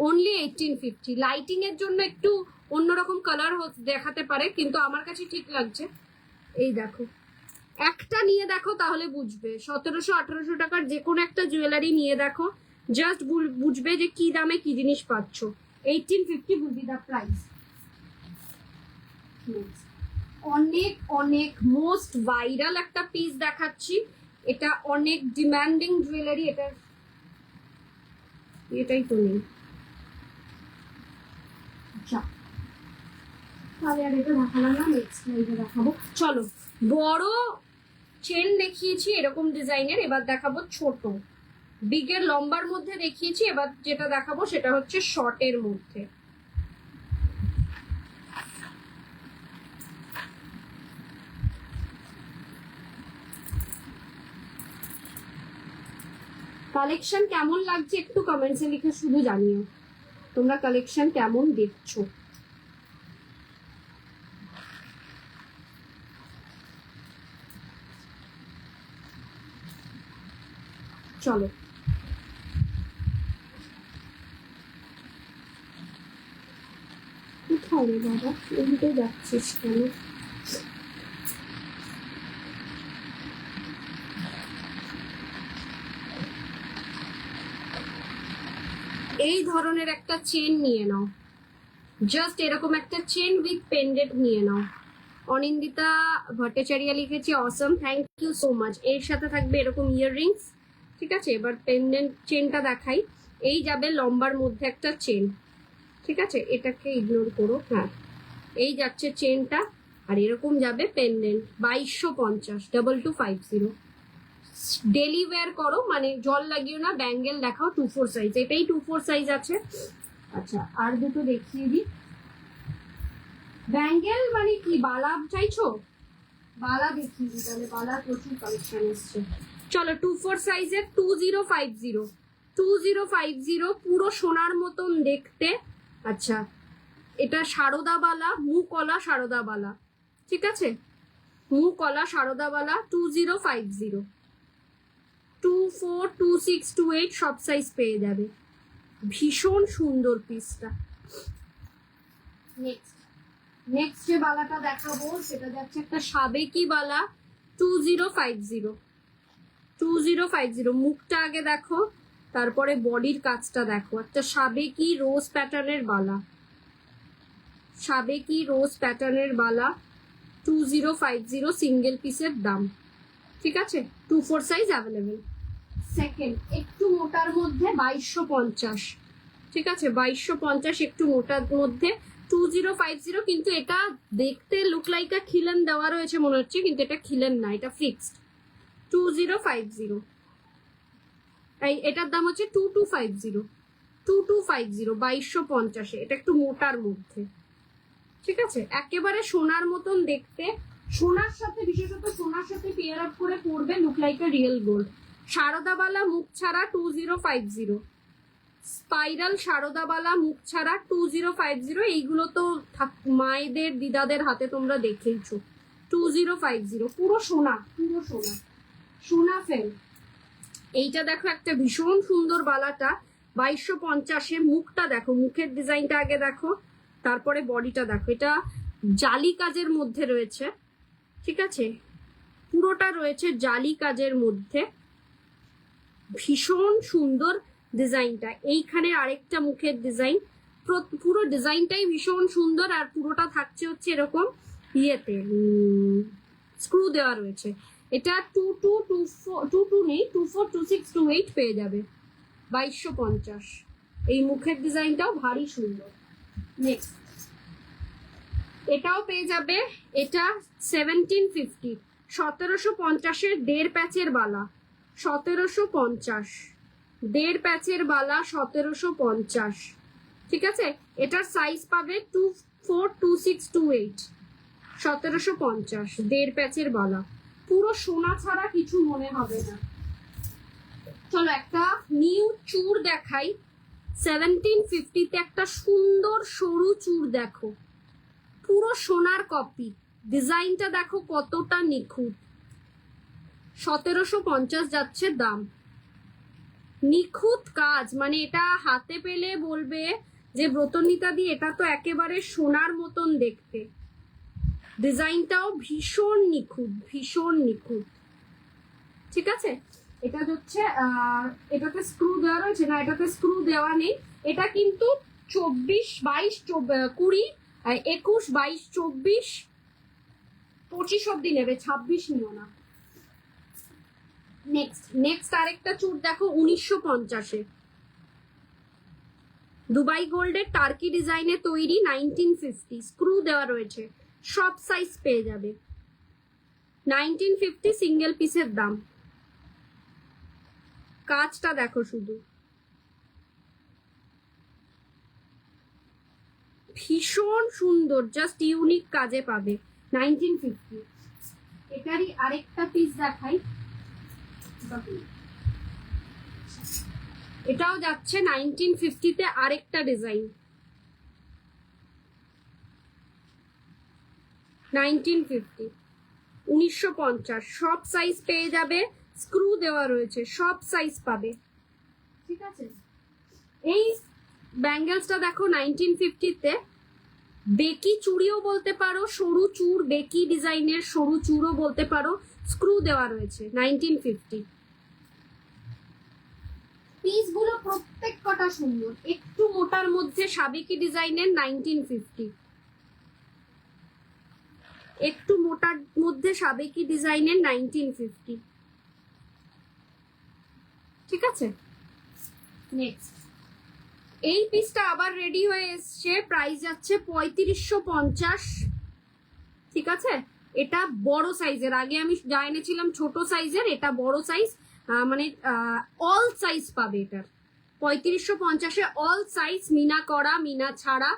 অনলি 1850। লাইটিং এর জন্য একটু অন্যরকম কালার দেখাতে পারে, কিন্তু আমার কাছে ঠিক লাগছে। এই দেখো, একটা নিয়ে দেখো তাহলে বুঝবে। 1700-1800 টাকার যে কোনো একটা জুয়েলারি নিয়ে দেখো, জাস্ট বুঝবে যে কি দামে কি জিনিস পাচ্ছ। 1850 উইল বি দ্য প্রাইস। অনেক অনেক মোস্ট ভাইরাল একটা পিস দেখাচ্ছি, এটা অনেক ডিমান্ডিং জুয়েলারি। এটাই তো নেই, তাহলে আর এটা দেখালাম না, নেক্সট লাইভে দেখাবো। চলো, বড় চেন দেখিয়েছি এরকম ডিজাইনের, এবার দেখাবো ছোট। বিগের লম্বার মধ্যে দেখিয়েছি, এবার যেটা দেখাবো সেটা হচ্ছে শর্টের মধ্যে। কালেকশন কেমন লাগছে একটু কমেন্টসে লিখে শুধু জানিও তোমরা কালেকশন কেমন দেখছো। চলো, কোথাও রে বাবা, এদিকে যাচ্ছিস কেন? এই ধরনের একটা চেন নিয়ে নাও, জাস্ট এরকম একটা চেন উইথ পেন্ডেন্ট নিয়ে নাও। অনিন্দিতা ভট্টাচার্য লিখেছে অসম, থ্যাংক ইউ সো মাচ। এর সাথে থাকবে এরকম ইয়াররিংস, ঠিক আছে। এবার পেন্ডেন্ট চেনটা দেখাই, এই যাবে লম্বার মধ্যে একটা চেন, ঠিক আছে, এটাকে ইগনোর করো। হ্যাঁ, এই যাচ্ছে চেনটা, আর এরকম যাবে পেন্ডেন্ট। 2250, 2250। ডেলি ওয়্যার করো, মানে জল লাগিও না। ব্যাঙ্গেল দেখাও 24 সাইজ, এটাই 24 সাইজ আছে। আচ্ছা, আর দুটো দেখিয়ে দিই। ব্যাঙ্গেল মানে কি, বালা চাইছো? বালা দেখিয়ে দিই তাহলে, বালার প্রচুর কালেকশন এসছে। চলো, 24 সাইজের 2050, 2050 পুরো সোনার মতন দেখতে। আচ্ছা, এটা সারদাবালা, মুকলা সারদাবালা, ঠিক আছে, মুকলা সারদাবালা 2050। 24, 26, 28 সব সাইজ পেয়ে যাবে। ভীষণ সুন্দর পিসটা। নেক্সট যে বালাটা দেখাবো সেটা যাচ্ছে একটা সাবেকি বালা 2050, 2050। মুখটা আগে দেখো, তারপরে বডির কাজটা দেখো। একটা সাবেকি রোজ প্যাটার্নের বালা, সাবেকি রোজ প্যাটার্নের বালা 2050, সিঙ্গেল পিসের দাম, ঠিক আছে। 24 সাইজ অ্যাভেলেবেল। সেকেন্ড, একটু মোটার মধ্যে 2250, ঠিক আছে, 2250 একটু মোটার মধ্যে 2050। কিন্তু এটা দেখতে লুক লাইক আ খিলেন দেওয়া রয়েছে মনে হচ্ছে, কিন্তু এটা খিলেন না, এটা ফিক্সড 2050। এটার দাম হচ্ছে 2250, 2250, 2250। এটা একটু মোটার মধ্যে, ঠিক আছে, একেবারে সোনার মতন দেখতে। সোনার সাথে, বিশেষত সোনার সাথে পেয়ার আপ করে পড়বে, look like a real gold. সারদাবালা মুখ ছাড়া 2050, স্পাইরাল সারদাবালা মুখ ছাড়া 2050। এইগুলো তো মায়েদের দিদাদের হাতে তোমরা দেখেইছো। 2050 পুরো সোনা, পুরো সোনা, সোনা ফেল। এইটা দেখো, একটা ভীষণ সুন্দর বালাটা 2250। মুখটা দেখো, মুখের ডিজাইনটা আগে দেখো, তারপরে বডিটা দেখো, এটা জালি কাজের মধ্যে রয়েছে, ঠিক আছে, পুরোটা রয়েছে জালি কাজের মধ্যে। ভীষণ সুন্দর ডিজাইনটা। এইখানে আরেকটা মুখের ডিজাইন, পুরো ডিজাইনটাই ভীষণ সুন্দর। আর পুরোটা থাকছে হচ্ছে এরকম ইয়েতে স্ক্রু দেওয়া রয়েছে। এটা 2224 নেই, 242628 পেয়ে যাবে 2250। এই মুখের ডিজাইনটাও ভারী সুন্দর। নেক্সট এটাও পেয়ে যাবে, এটা 1750, 1750-এর 1.5 প্যাচের বালা, 1750 1.5 প্যাচের বালা, 1750, ঠিক আছে। এটার সাইজ পাবে 242628, 1750 1.5 প্যাচের বালা, পুরো সোনা ছাড়া কিছু মনে হবে না। চলো একটা নিউ চূড় দেখাই। 1750-তে একটা সুন্দর সরু চূড় দেখো, পুরো সোনার কপি। ডিজাইনটা দেখো কতটা নিখুঁত। 1750 যাচ্ছে দাম। নিখুঁত কাজ, মানে এটা হাতে পেলে বলবে যে ব্রতনিতা দি এটা তো একেবারে সোনার মতন দেখতে। ডিজাইনটাও ভীষণ নিখুঁত, ভীষণ নিখুঁত, ঠিক আছে। এটা হচ্ছে এটাতে স্ক্রু দেওয়া রয়েছে না, এটাতে স্ক্রু দেওয়া নেই। এটা কিন্তু 24, 22, 20, 21, 22, 24, 25 অব্দি নেবে, 26 নিও না। নেক্সট আরেকটা চূড় দেখো 1950-এ, দুবাই গোল্ডের টার্কি ডিজাইনে তৈরি, 1950, স্ক্রু দেওয়া রয়েছে, সব সাইজ পেয়ে যাবে। 1950 সিঙ্গেল পিসের দাম। কাজটা দেখো শুধু, ভীষণ সুন্দর, জাস্ট ইউনিক কাজে পাবে 1950। এটারই আরেকটা পিস দেখাই, এটাও যাচ্ছে 1950-তে, আরেকটা ডিজাইন 1950, 1950, সব সাইজ পেয়ে যাবে, স্ক্রু দেওয়া রয়েছে, সব সাইজ পাবে, ঠিক আছে। এই ব্যাঙ্গেলসটা দেখো 1950-তে, বেকি চুড়িও বলতে পারো, সরু চূড়, বেকি ডিজাইনের সরু চূড়ও বলতে পারো, স্ক্রু দেওয়া রয়েছে 1950। পিসগুলো প্রত্যেক কটা সুন্দর, একটু মোটার মধ্যে সাবেকি ডিজাইনের 1950, একটু মোটার মধ্যে সাবেকি ডিজাইনের 1950, ঠিক আছে। নেক্সট এই পিসটা আবার রেডি হয়ে এসছে, প্রাইস যাচ্ছে 3550, ঠিক আছে। এটা বড় সাইজের, আগে আমি যা এনেছিলাম ছোট সাইজের, এটা বড় সাইজ, মানে অল সাইজ পাবে এটার। 3550-এ অল সাইজ, মিনা করা, মিনা ছাড়া।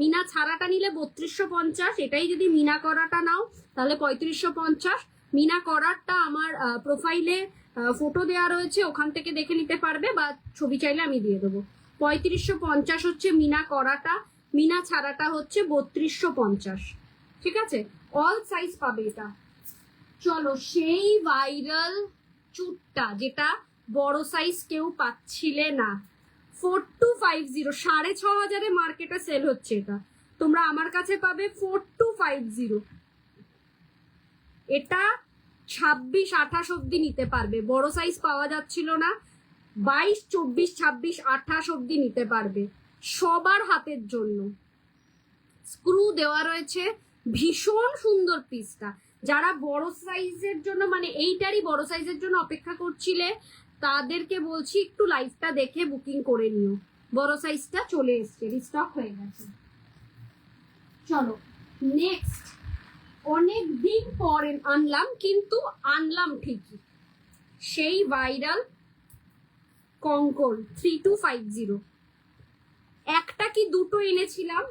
মিনা ছাড়াটা নিলে 3250, এটাই যদি মিনা করাটা নাও তাহলে 3550। মিনা করারটা আমার প্রোফাইলে ফটো দেওয়া রয়েছে, ওখান থেকে দেখে নিতে পারবে, বা ছবি চাইলে আমি দিয়ে দেবো। 3550 হচ্ছে মিনা করাটা, মিনা ছাড়াটা হচ্ছে 3250, ঠিক আছে। অল সাইজ পাবে এটা। চলো সেই ভাইরাল চুটটা, যেটা বড় সাইজ কেউ পাচ্ছিলে না, 4250, 6500-এ মার্কেটে সেল হচ্ছে এটা, তোমরা আমার কাছে পাবে 4250। এটা 26, 28 অব্দি নিতে পারবে, বড় সাইজ পাওয়া যাচ্ছিল না, 22, 24, 26, 28 অব্দি নিতে পারবে, সবার হাতের জন্য। স্ক্রু দেওয়া রয়েছে, ভীষণ সুন্দর পিসটা। যারা বড় সাইজের জন্য, মানে এইটারই বড় সাইজের জন্য অপেক্ষা করছিলে, তাদেরকে বলছি একটু লাইভটা দেখে বুকিং করে নিও। বড় সাইজটা চলে এসছে, রিস্টক হয়ে গেছে। চলো নেক্সট, অনেক দিন পর আনলাম, কিন্তু আনলাম ঠিকই, সেই ভাইরাল কঙ্কর 3250। একটা কি দুটো এনেছিলাম,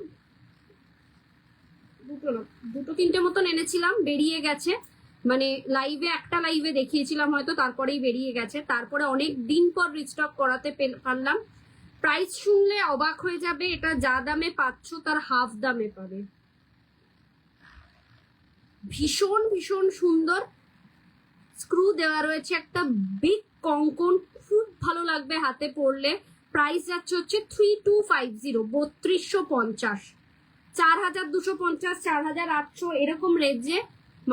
দুটো তিনটে মতন এনেছিলাম, বেরিয়ে গেছে, মানে লাইভে, একটা লাইভে দেখিয়েছিলাম হয়তো, তারপরেই বেরিয়ে গেছে। তারপরে অনেক দিন পর রিস্টক করাতে পারলাম। প্রাইস শুনলে অবাক হয়ে যাবে, এটা যা দামে পাচ্ছ তার হাফ দামে পাবে। ভীষণ ভীষণ সুন্দর, স্ক্রু দেওয়া রয়েছে, একটা বিগ কঙ্কন, খুব ভালো লাগবে হাতে পরলে। প্রাইস যাচ্ছে হচ্ছে 3250, 3250, 4250, 4800 এরকম রেঞ্জে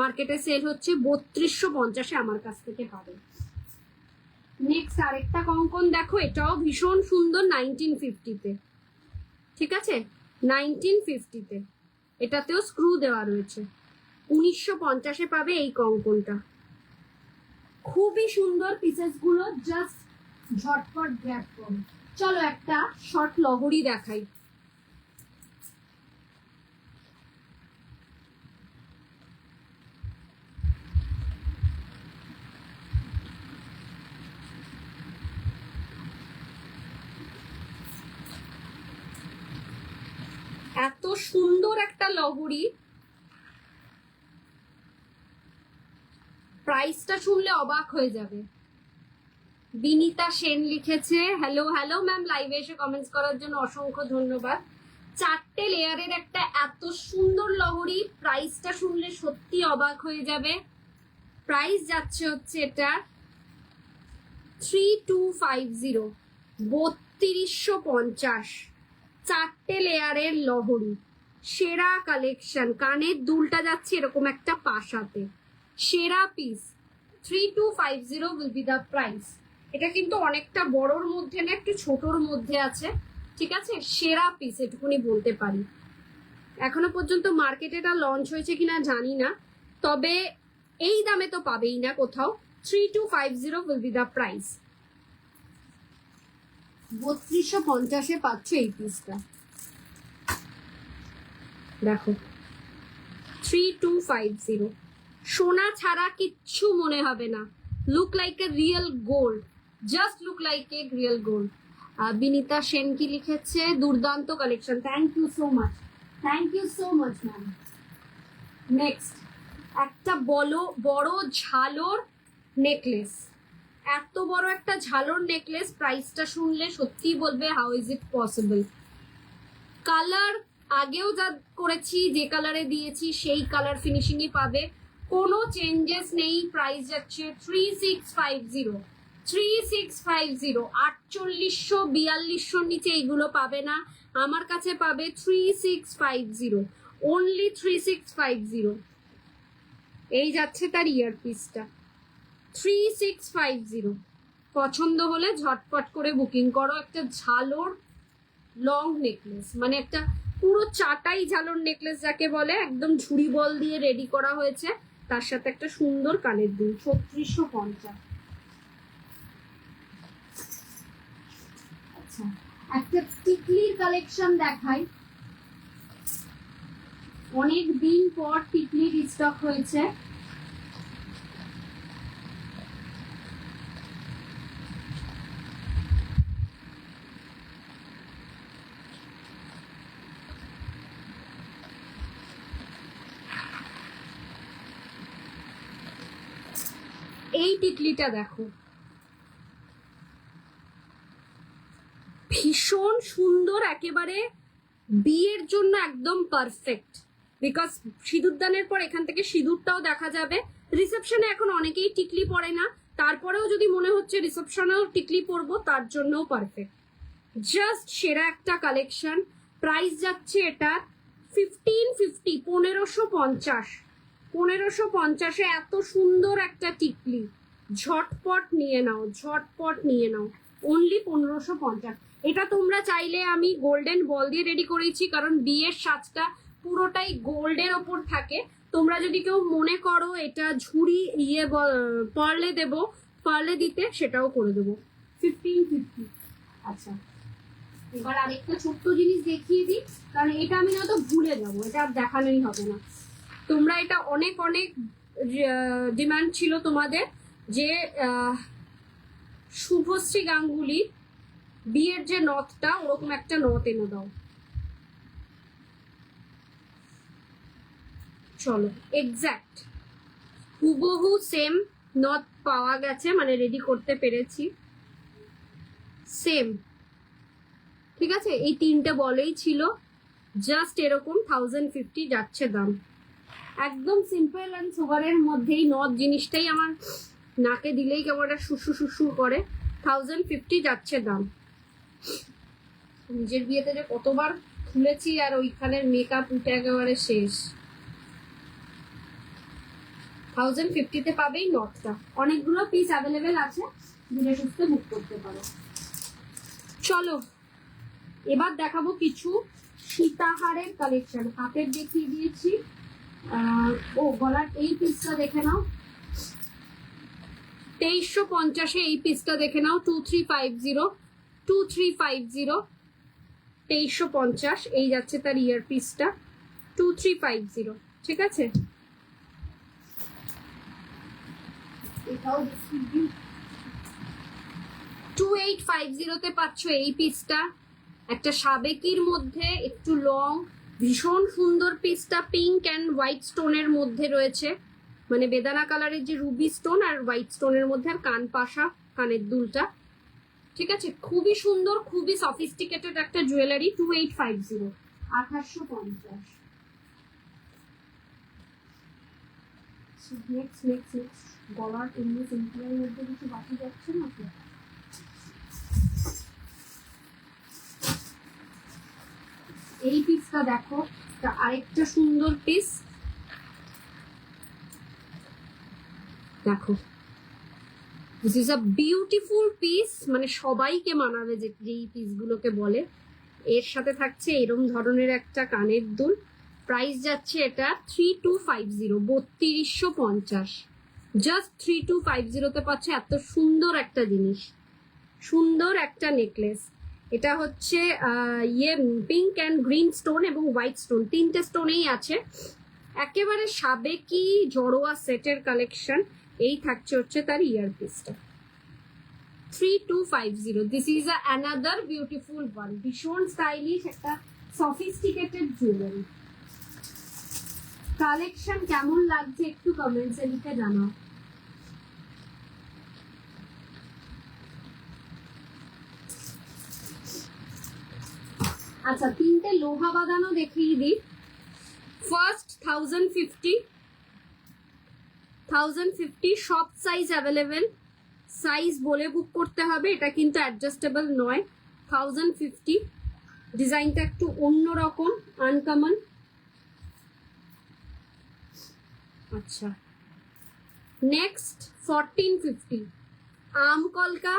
মার্কেটে সেল হচ্ছে। 3250-এ আমার কাছ থেকে পাবে। নেক্সট আরেকটা কঙ্কন দেখো, এটাও ভীষণ সুন্দর, 1950-তে। ঠিক আছে, 1950-তে, এটাতেও স্ক্রু দেওয়া রয়েছে। 1950-এ পাবে এই কঙ্কনটা। খুবই সুন্দর পিসেস গুলো, জাস্ট ঝটপট গ্র্যাব করো। চলো একটা শর্ট লহরি দেখাই। এত সুন্দর একটা লহরি, প্রাইসটা শুনলে অবাক হয়ে যাবে। বিনীতা সেন লিখেছে, হ্যালো হ্যালো ম্যাম, লাইভে এসে কমেন্টস করার জন্য অসংখ্য ধন্যবাদ। 4টে লেয়ারের একটা এত সুন্দর লহরি, প্রাইসটা শুনলে সত্যি অবাক হয়ে যাবে। প্রাইস যাচ্ছে হচ্ছে এটা 3250, 3250, 4টে লেয়ারের লহরি, সেরা কালেকশন। কানের দুলটা যাচ্ছে এরকম একটা পাশাতে, সেরা piece. 3250 will be the price। এটা কিন্তু অনেকটা বড়র মধ্যে না, একটু ছোটর মধ্যে আছে। ঠিক আছে, সেরা পিস এটুকুনি বলতে পারি। এখনো পর্যন্ত মার্কেটে এটা লঞ্চ হয়েছে কিনা জানি না, তবে এই দামে তো পাবেই না কোথাও। 3250 will be the price। 3250-এ পাচ্ছ এই পিসটা, দেখো 3250। সোনা ছাড়া কিচ্ছু মনে হবে না, look like a real gold, just look like a real gold. Binita Sen কি লিখেছে, দুর্দান্ত collection, thank you so much, thank you so much ma'am. Next একটা বড় ঝালর নেকলেস, এত বড় একটা ঝালর নেকলেস, প্রাইসটা শুনলে সত্যি বলবে how is it possible. Colour আগেও যা করেছি, যে কালারে দিয়েছি সেই কালার ফিনিশিংই পাবে, কোনো চেঞ্জেস নেই। প্রাইস যাচ্ছে 3650, 3650। 4800 4200 নিচে এইগুলো পাবে না, আমার কাছে পাবে 3650, অনলি 3650। এই যাচ্ছে তার ইয়ারপিসটা, 3650। পছন্দ হলে ঝটপট করে বুকিং করো। একটা ঝালর লং নেকলেস, মানে একটা পুরো চাটাই ঝালর নেকলেস যাকে বলে, একদম ঝুড়ি বল দিয়ে রেডি করা হয়েছে, তার সাথে একটা সুন্দর কানের দুল। 3650। আচ্ছা, একটা টিকলির কালেকশন দেখাই। অনেক দিন পর টিকলি রিস্টক হয়েছে। এই টিকলিটা দেখো, ভীষণ সুন্দর, একেবারে বিয়ের জন্য একদম পারফেক্ট। বিকজ সিঁদুরদানের পর এখান থেকে সিঁদুরটাও দেখা যাবে। রিসেপশনে এখন অনেকেই টিকলি পরে না, তারপরেও যদি মনে হচ্ছে রিসেপশনেও টিকলি পরবো, তার জন্যও পারফেক্ট। জাস্ট সেরা একটা কালেকশন। প্রাইস যাচ্ছে এটা 1550, 1550, 1550-এ এত সুন্দর একটা টিকলি। ঝটপট নিয়ে নাও, ঝটপট নিয়ে নাও, অনলি 1550। এটা তোমরা চাইলে, আমি গোল্ডেন বল দিয়ে রেডি করেছি, কারণ বিয়ের সাজটা পুরোটাই গোল্ডের ওপর থাকে। তোমরা যদি কেউ মনে করো এটা ঝুড়ি পার্লে দেবো, পার্লে দিতে, সেটাও করে দেবো। 1550। আচ্ছা, এবার আরেকটা ছোট্ট জিনিস দেখিয়ে দিই, কারণ এটা আমি হয়তো ভুলে যাবো, এটা আর দেখানোই হবে না। তোমরা এটা অনেক অনেক ডিমান্ড ছিল তোমাদের, যে শুভশ্রী গাঙ্গুলি বিয়ের যে নথটা, ওরকম একটা নথ এনে দাও। চলো, এক্স্যাক্ট হুবহু সেম নথ পাওয়া গেছে, মানে রেডি করতে পেরেছি, সেম। ঠিক আছে, এই 3টে বলেই ছিল, জাস্ট এরকম 1050 যাচ্ছে দাম। একদম সিম্পল অ্যান্ড সুগারের মধ্যেই, নথ জিনিসটাই আমার নাকে দিলেই কেমন একটা শুশু শুশু করে। 1050 যাচ্ছে দাম। নিজের বিয়েতে যে কতবার খুলেছি আর ওইখানের মেকআপ উঠে একেবারে শেষ। 1050 পাবেই নটটা। অনেকগুলো পিস অ্যাভেলেবেল আছে, ধীরে সুস্থে বুক করতে পারো। চলো এবার দেখাবো কিছু সীতাহারের কালেকশন। হাতের দেখিয়ে দিয়েছি। ও গলার এই পিসটা দেখে নাও, 2350 এই পিসটা দেখে নাও। 2350 2350 এই যাচ্ছে তার ইয়ার পিসটা 2350। ঠিক আছে, এটাও 2850 পাচ্ছ এই পিসটা। একটা সাবেকির মধ্যে একটু লং, ভীষণ সুন্দর পিসটা। পিঙ্ক অ্যান্ড হোয়াইট স্টোনের মধ্যে রয়েছে, মানে বেদানা কালারের যে রুবি স্টোন আর হোয়াইট স্টোনের মধ্যে, আর কান পাশা, কানের দুলটা। ঠিক আছে, খুবই সুন্দর, খুবই সফিস্টিকেটেড একটা জুয়েলারি। 2850, 2850। নেক্সট গলার এমনি সিম্পলের মধ্যে কিছু বাকি যাচ্ছে না তো। এই পিসটা দেখো, আরেকটা সুন্দর পিস দেখো। This is a beautiful piece, মানে সবাইকে মানাবে যে এই পিসগুলোকে বলে। এর সাথে থাকছে এরম ধরনের একটা কানের দুল। প্রাইস যাচ্ছে এটা 3250, 3250। জাস্ট 3250 পাচ্ছে এত সুন্দর একটা জিনিস, সুন্দর একটা নেকলেস। এটা হচ্ছে পিঙ্ক অ্যান্ড গ্রিন স্টোন এবং হোয়াইট স্টোন, তিনটে স্টোনেই আছে। একেবারে সাবেকি জড়োয়া সেটের কালেকশন। এই থাকছে হচ্ছে তার ইয়ার পিসটা 3250। This is another beautiful one, ভীষণ স্টাইলিশ একটা সফিস্টিকেটেড জুয়েলারি। কালেকশন কেমন লাগছে একটু কমেন্টসে লিখে জানাও। আচ্ছা, তিনটে লোহা বাঁধানো দেখিয়ে দিই। ফার্স্ট 1050 সব সাইজ অ্যাভেলেবেল। সাইজ বলে বুক করতে হবে, এটা কিন্তু অ্যাডজাস্টেবল নয়। 1050, ডিজাইনটা একটু অন্যরকম, আনকমন। আচ্ছা, নেক্সট 1450 আমকলকা,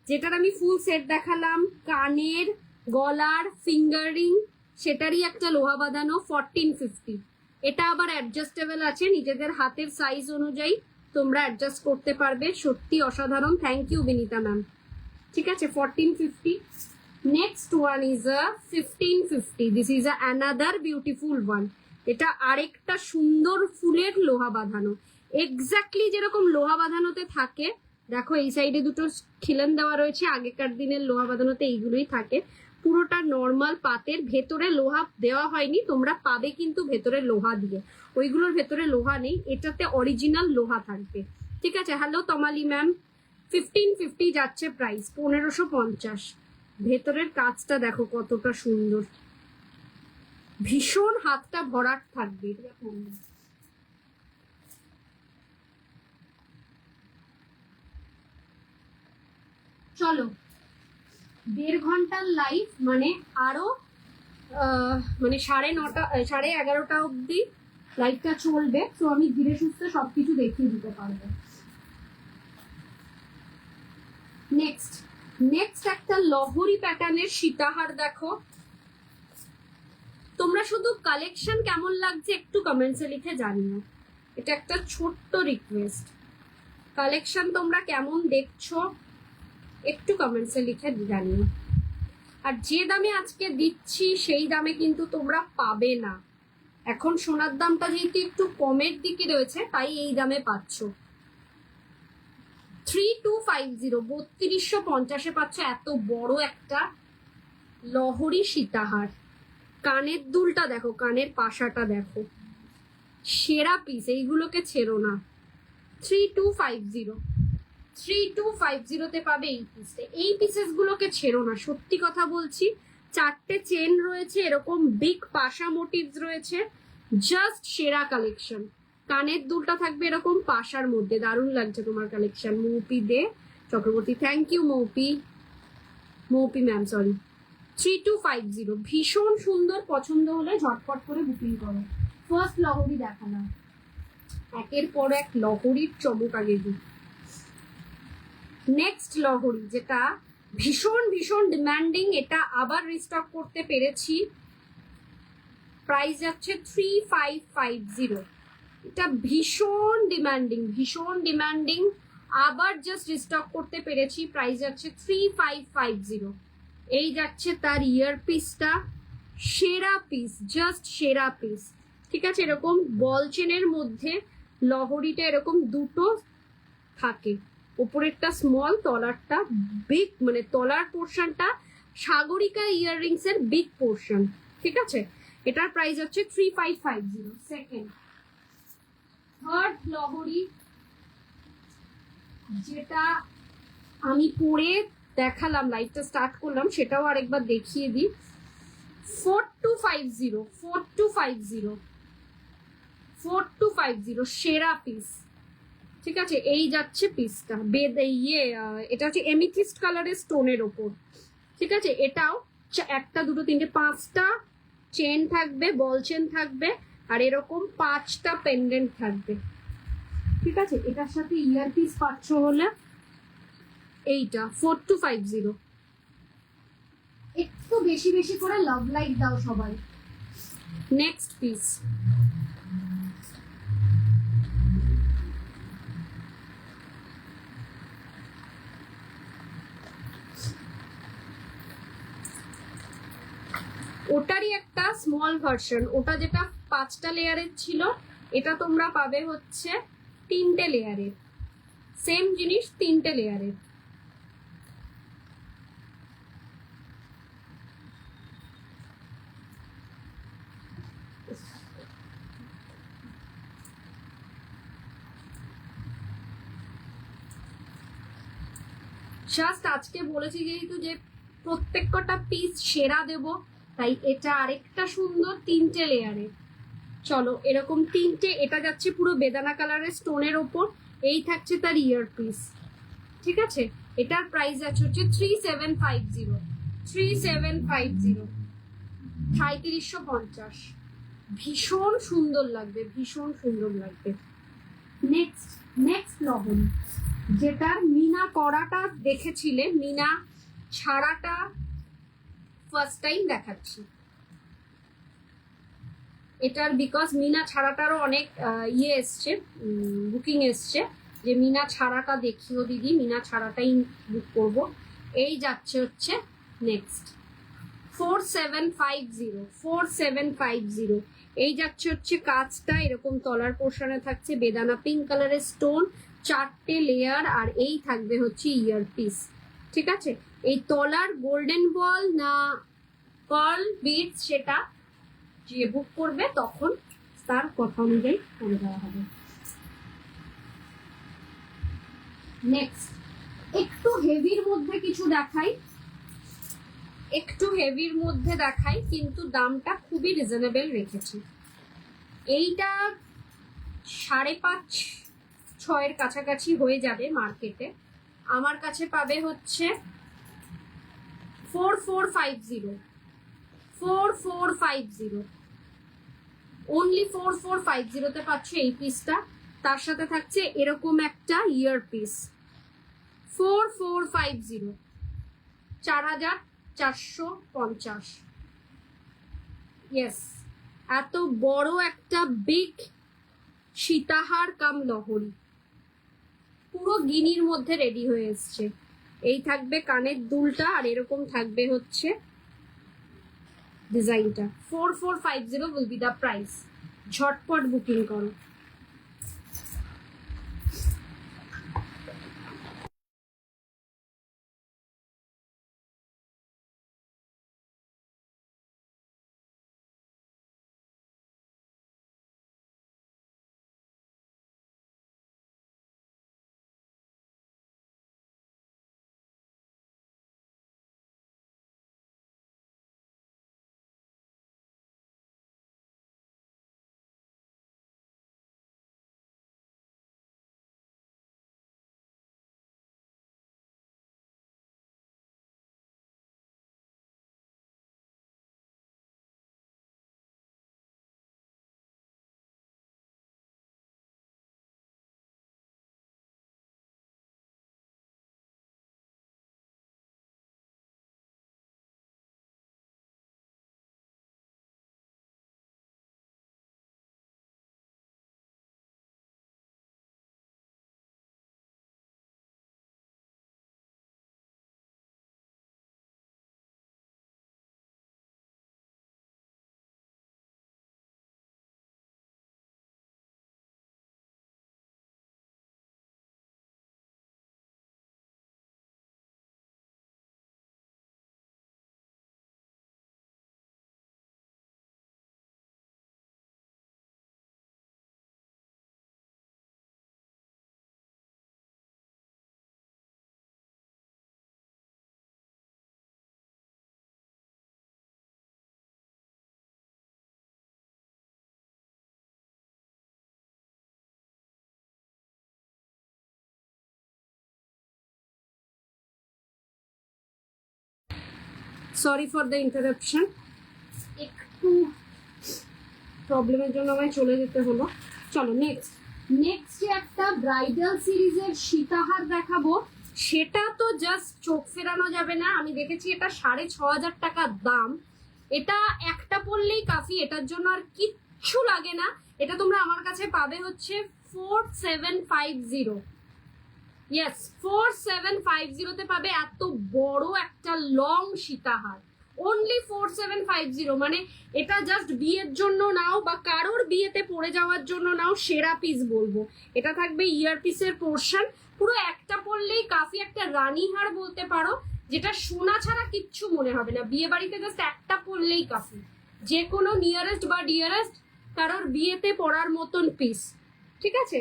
যেটার আমি ফুল সেট দেখালাম, কানের, গলার, ফিঙ্গারিং, সেটারই একটা লোহা বাঁধানো 1450। এটা আবার অ্যাডজাস্টেবল আছে, নিজেদের হাতের সাইজ অনুযায়ী তোমরা অ্যাডজাস্ট করতে পারবে। সত্যি অসাধারণ, থ্যাংক ইউ বিনীতা ম্যাম। ঠিক আছে, 1450। Next one is a 1550। This is another beautiful one. এটা আরেকটা সুন্দর ফুলের লোহা বাঁধানো, এক্স্যাক্টলি যেরকম লোহা বাঁধানোতে থাকে। দেখো এই সাইডে দুটো খিলেন দেওয়া রয়েছে, আগেকার দিনের লোহা বাঁধানোতে এইগুলোই থাকে। পুরোটা নর্মাল পাতের, ভেতরে লোহা দেওয়া হয়নি, তোমরা পাবে কিন্তু ভেতরে লোহা দিয়ে। ওইগুলোর ভেতরে লোহা নেই, এটাতে অরিজিনাল লোহা থাকবে। ঠিক আছে, হ্যালো তমালি ম্যাম। 1550 যাচ্ছে প্রাইস, 1550। ভেতরের কাজটা দেখো কতটা সুন্দর, ভীষণ হাতটা ভরাট থাকবে। চলো, 1.5 ঘন্টার লাইভ, মানে আরো মানে 9:30 11:30 অব্দি লাইভটা চলবে। তো আমি ধীরে সুস্থে সবকিছু দেখিয়ে দিতে পারবো। নেক্সট একটা লহরি প্যাটার্নের সীতাহার দেখো। তোমরা শুধু কালেকশন কেমন লাগছে একটু কমেন্টসে লিখে জানিও, এটা একটা ছোট্ট রিকোয়েস্ট। কালেকশন তোমরা কেমন দেখছো একটু কমেন্টসে লিখে জানিও। আর যে দামে আজকে দিচ্ছি সেই দামে কিন্তু তোমরা পাবে না। এখন সোনার দামটা যেহেতু একটু কমের দিকে রয়েছে, তাই এই দামে পাচ্ছ। 3250, 3250 পাচ্ছ এত বড় একটা লহরি সীতাহার। কানের দুলটা দেখো, কানের পাশাটা দেখো, সেরা পিস, এইগুলোকে ছেড়ো না। 3250 পাবে এই পিসটা। এই পিসেস গুলোকে ছেড়ো না, সত্যি কথা বলছি। 4টে চেন রয়েছে, এরকম বিগ পাশা মোটিভস রয়েছে, জাস্ট সেরা কালেকশন। কানের দুলটা থাকবে এরকম পাশার মধ্যে, দারুণ লাগছে তোমার collection. Moupi De Chakraborty, thank you Moupi. Moupi ma'am sorry, 3250। ভীষণ সুন্দর, পছন্দ হলে ঝটপট করে বুকিং করো। ফার্স্ট লহরি দেখালাম, একের পর এক লহরির চমক আগে দিই। নেক্সট লহরি, যেটা ভীষণ ভীষণ ডিমান্ডিং, এটা আবার রিস্টক করতে পেরেছি। প্রাইস যাচ্ছে 3550। এটা ভীষণ ডিমান্ডিং, ভীষণ ডিমান্ডিং, আবার জাস্ট রিস্টক করতে পেরেছি। প্রাইস যাচ্ছে 3550। এই যাচ্ছে তার ইয়ার পিসটা, সেরা পিস, জাস্ট সেরা পিস। ঠিক আছে, এরকম বল চেনের মধ্যে লহরিটা এরকম দুটো থাকে, উপরেরটা স্মল, তলারটা বিগ, মানে তলার পোর্শনটা সাগরিকা ইয়াররিংস এর বিগ পোর্শন। ঠিক আছে, এটার প্রাইস হচ্ছে 3550। সেকেন্ড, থার্ড লহরি, যেটা আমি পরে দেখালাম, লাইভটা স্টার্ট করলাম, সেটাও আরেকবার দেখিয়ে দিই। 4250, 4250, 4250 সেরা পিস। ঠিক আছে, এই যাচ্ছে পিসটা, এটা হচ্ছে এমিথিস্ট কালারের স্টোনের ওপর। ঠিক আছে, এটাও একটা দুটো তিনটে পাঁচটা চেন থাকবে, বল চেন থাকবে, আর এরকম 5টা পেন্ডেন্ট থাকবে। ঠিক আছে, এটার সাথে ইয়ার পিস পাচ্ছ হলে এইটা 4250। একটু বেশি বেশি করে লাভ লাইক দাও সবাই। নেক্সট পিস, ওটারই একটা স্মল ভার্সন, ওটা যেটা 5টা লেয়ারের ছিল, এটা তোমরা পাবে হচ্ছে 3টে লেয়ারের। সেম জিনিস 3টে লেয়ারের। জাস্ট আজকে বলেছি যেহেতু যে প্রত্যেক কটা পিস সেরা দেব, তাই এটা আরেকটা সুন্দর 3টে লেয়ারে। চলো, এরকম 3টে, এটা যাচ্ছে পুরো বেদানা কালারের স্টোনের ওপর, এই থাকছে তার ইয়ার পিস। ঠিক আছে, এটার প্রাইস আছে হচ্ছে 3750, 3750, 3550। ভীষণ সুন্দর লাগবে, ভীষণ সুন্দর লাগবে। নেক্সট লহরি, যেটার মিনা করাটা দেখেছিলে, মিনা ছাড়াটা ফার্স্ট টাইম দেখাচ্ছি। এটার বিকজ মিনা ছাড়াটারও অনেক এসছে, বুকিং এসছে, যে মিনা ছাড়াটা দেখিও দিদি, মিনা ছাড়াটাই বুক করব। এই যাচ্ছে হচ্ছে নেক্সট 4750, 4750। এই যাচ্ছে হচ্ছে কাজটা, এরকম তলার পোর্শনে থাকছে বেদানা পিঙ্ক কালারের স্টোন, 4টে লেয়ার, আর এই থাকবে হচ্ছে ইয়ার পিস। ঠিক আছে, এই তলার গোল্ডেন বল না পার্ল বিটস, সেটা যে বুক করবে তখন তার কথা অনুযায়ী করে দেওয়া হবে। নেক্সট, একটু হেভির মধ্যে কিছু দেখাই, একটু হেভির মধ্যে দেখাই, কিন্তু দামটা খুবই রিজনেবল রেখেছি। এইটা 5.5-6 কাছাকাছি হয়ে যাবে মার্কেটে, আমার কাছে পাবে হচ্ছে 4450, 4450, অনলি 4450-তে পাচ্ছ এই পিসটা। তার সাথে থাকছে এরকম একটা ইয়ার পিস, 4450, 4450। ইয়েস, এত বড় একটা বিগ সীতাহার কাম লহরি পুরো গিনির মধ্যে রেডি হয়ে এসছে। এই থাকবে কানের দুলটা, আর এরকম থাকবে হচ্ছে ডিজাইনটা। 4450 will be the price. ঝটপট বুকিং করো। সরি ফর দ্য ইন্টারাপশন, একটু প্রবলেমের জন্য আমায় চলে যেতে হলো। চলো নেক্সট একটা ব্রাইডাল সিরিজের সীতাহার দেখাবো, সেটা তো জাস্ট চোখ ফেরানো যাবে না। আমি দেখেছি এটা 6,500 টাকার দাম। এটা একটা পরলেই কাফি, এটার জন্য আর কিচ্ছু লাগে না। এটা তোমরা আমার কাছে পাবে হচ্ছে 4750। ইয়েস, 4750 পাবে এত বড় একটা লং সীতাহার, অনলি 4750। মানে এটা জাস্ট বিয়ের জন্য নাও বা কারোর বিয়েতে পরে যাওয়ার জন্য নাও, সেরা পিস বলবো। এটা থাকবে ইয়ার পিসের পোর্শন, পুরো একটা পরলেই কাফি, একটা রানীহার বলতে পারো, যেটা সোনা ছাড়া কিচ্ছু মনে হবে না। বিয়ে বাড়িতে জাস্ট একটা পরলেই কাফি, যে কোনো নিয়ারেস্ট বা ডিয়ারেস্ট কারোর বিয়েতে পরার মতন পিস। ঠিক আছে,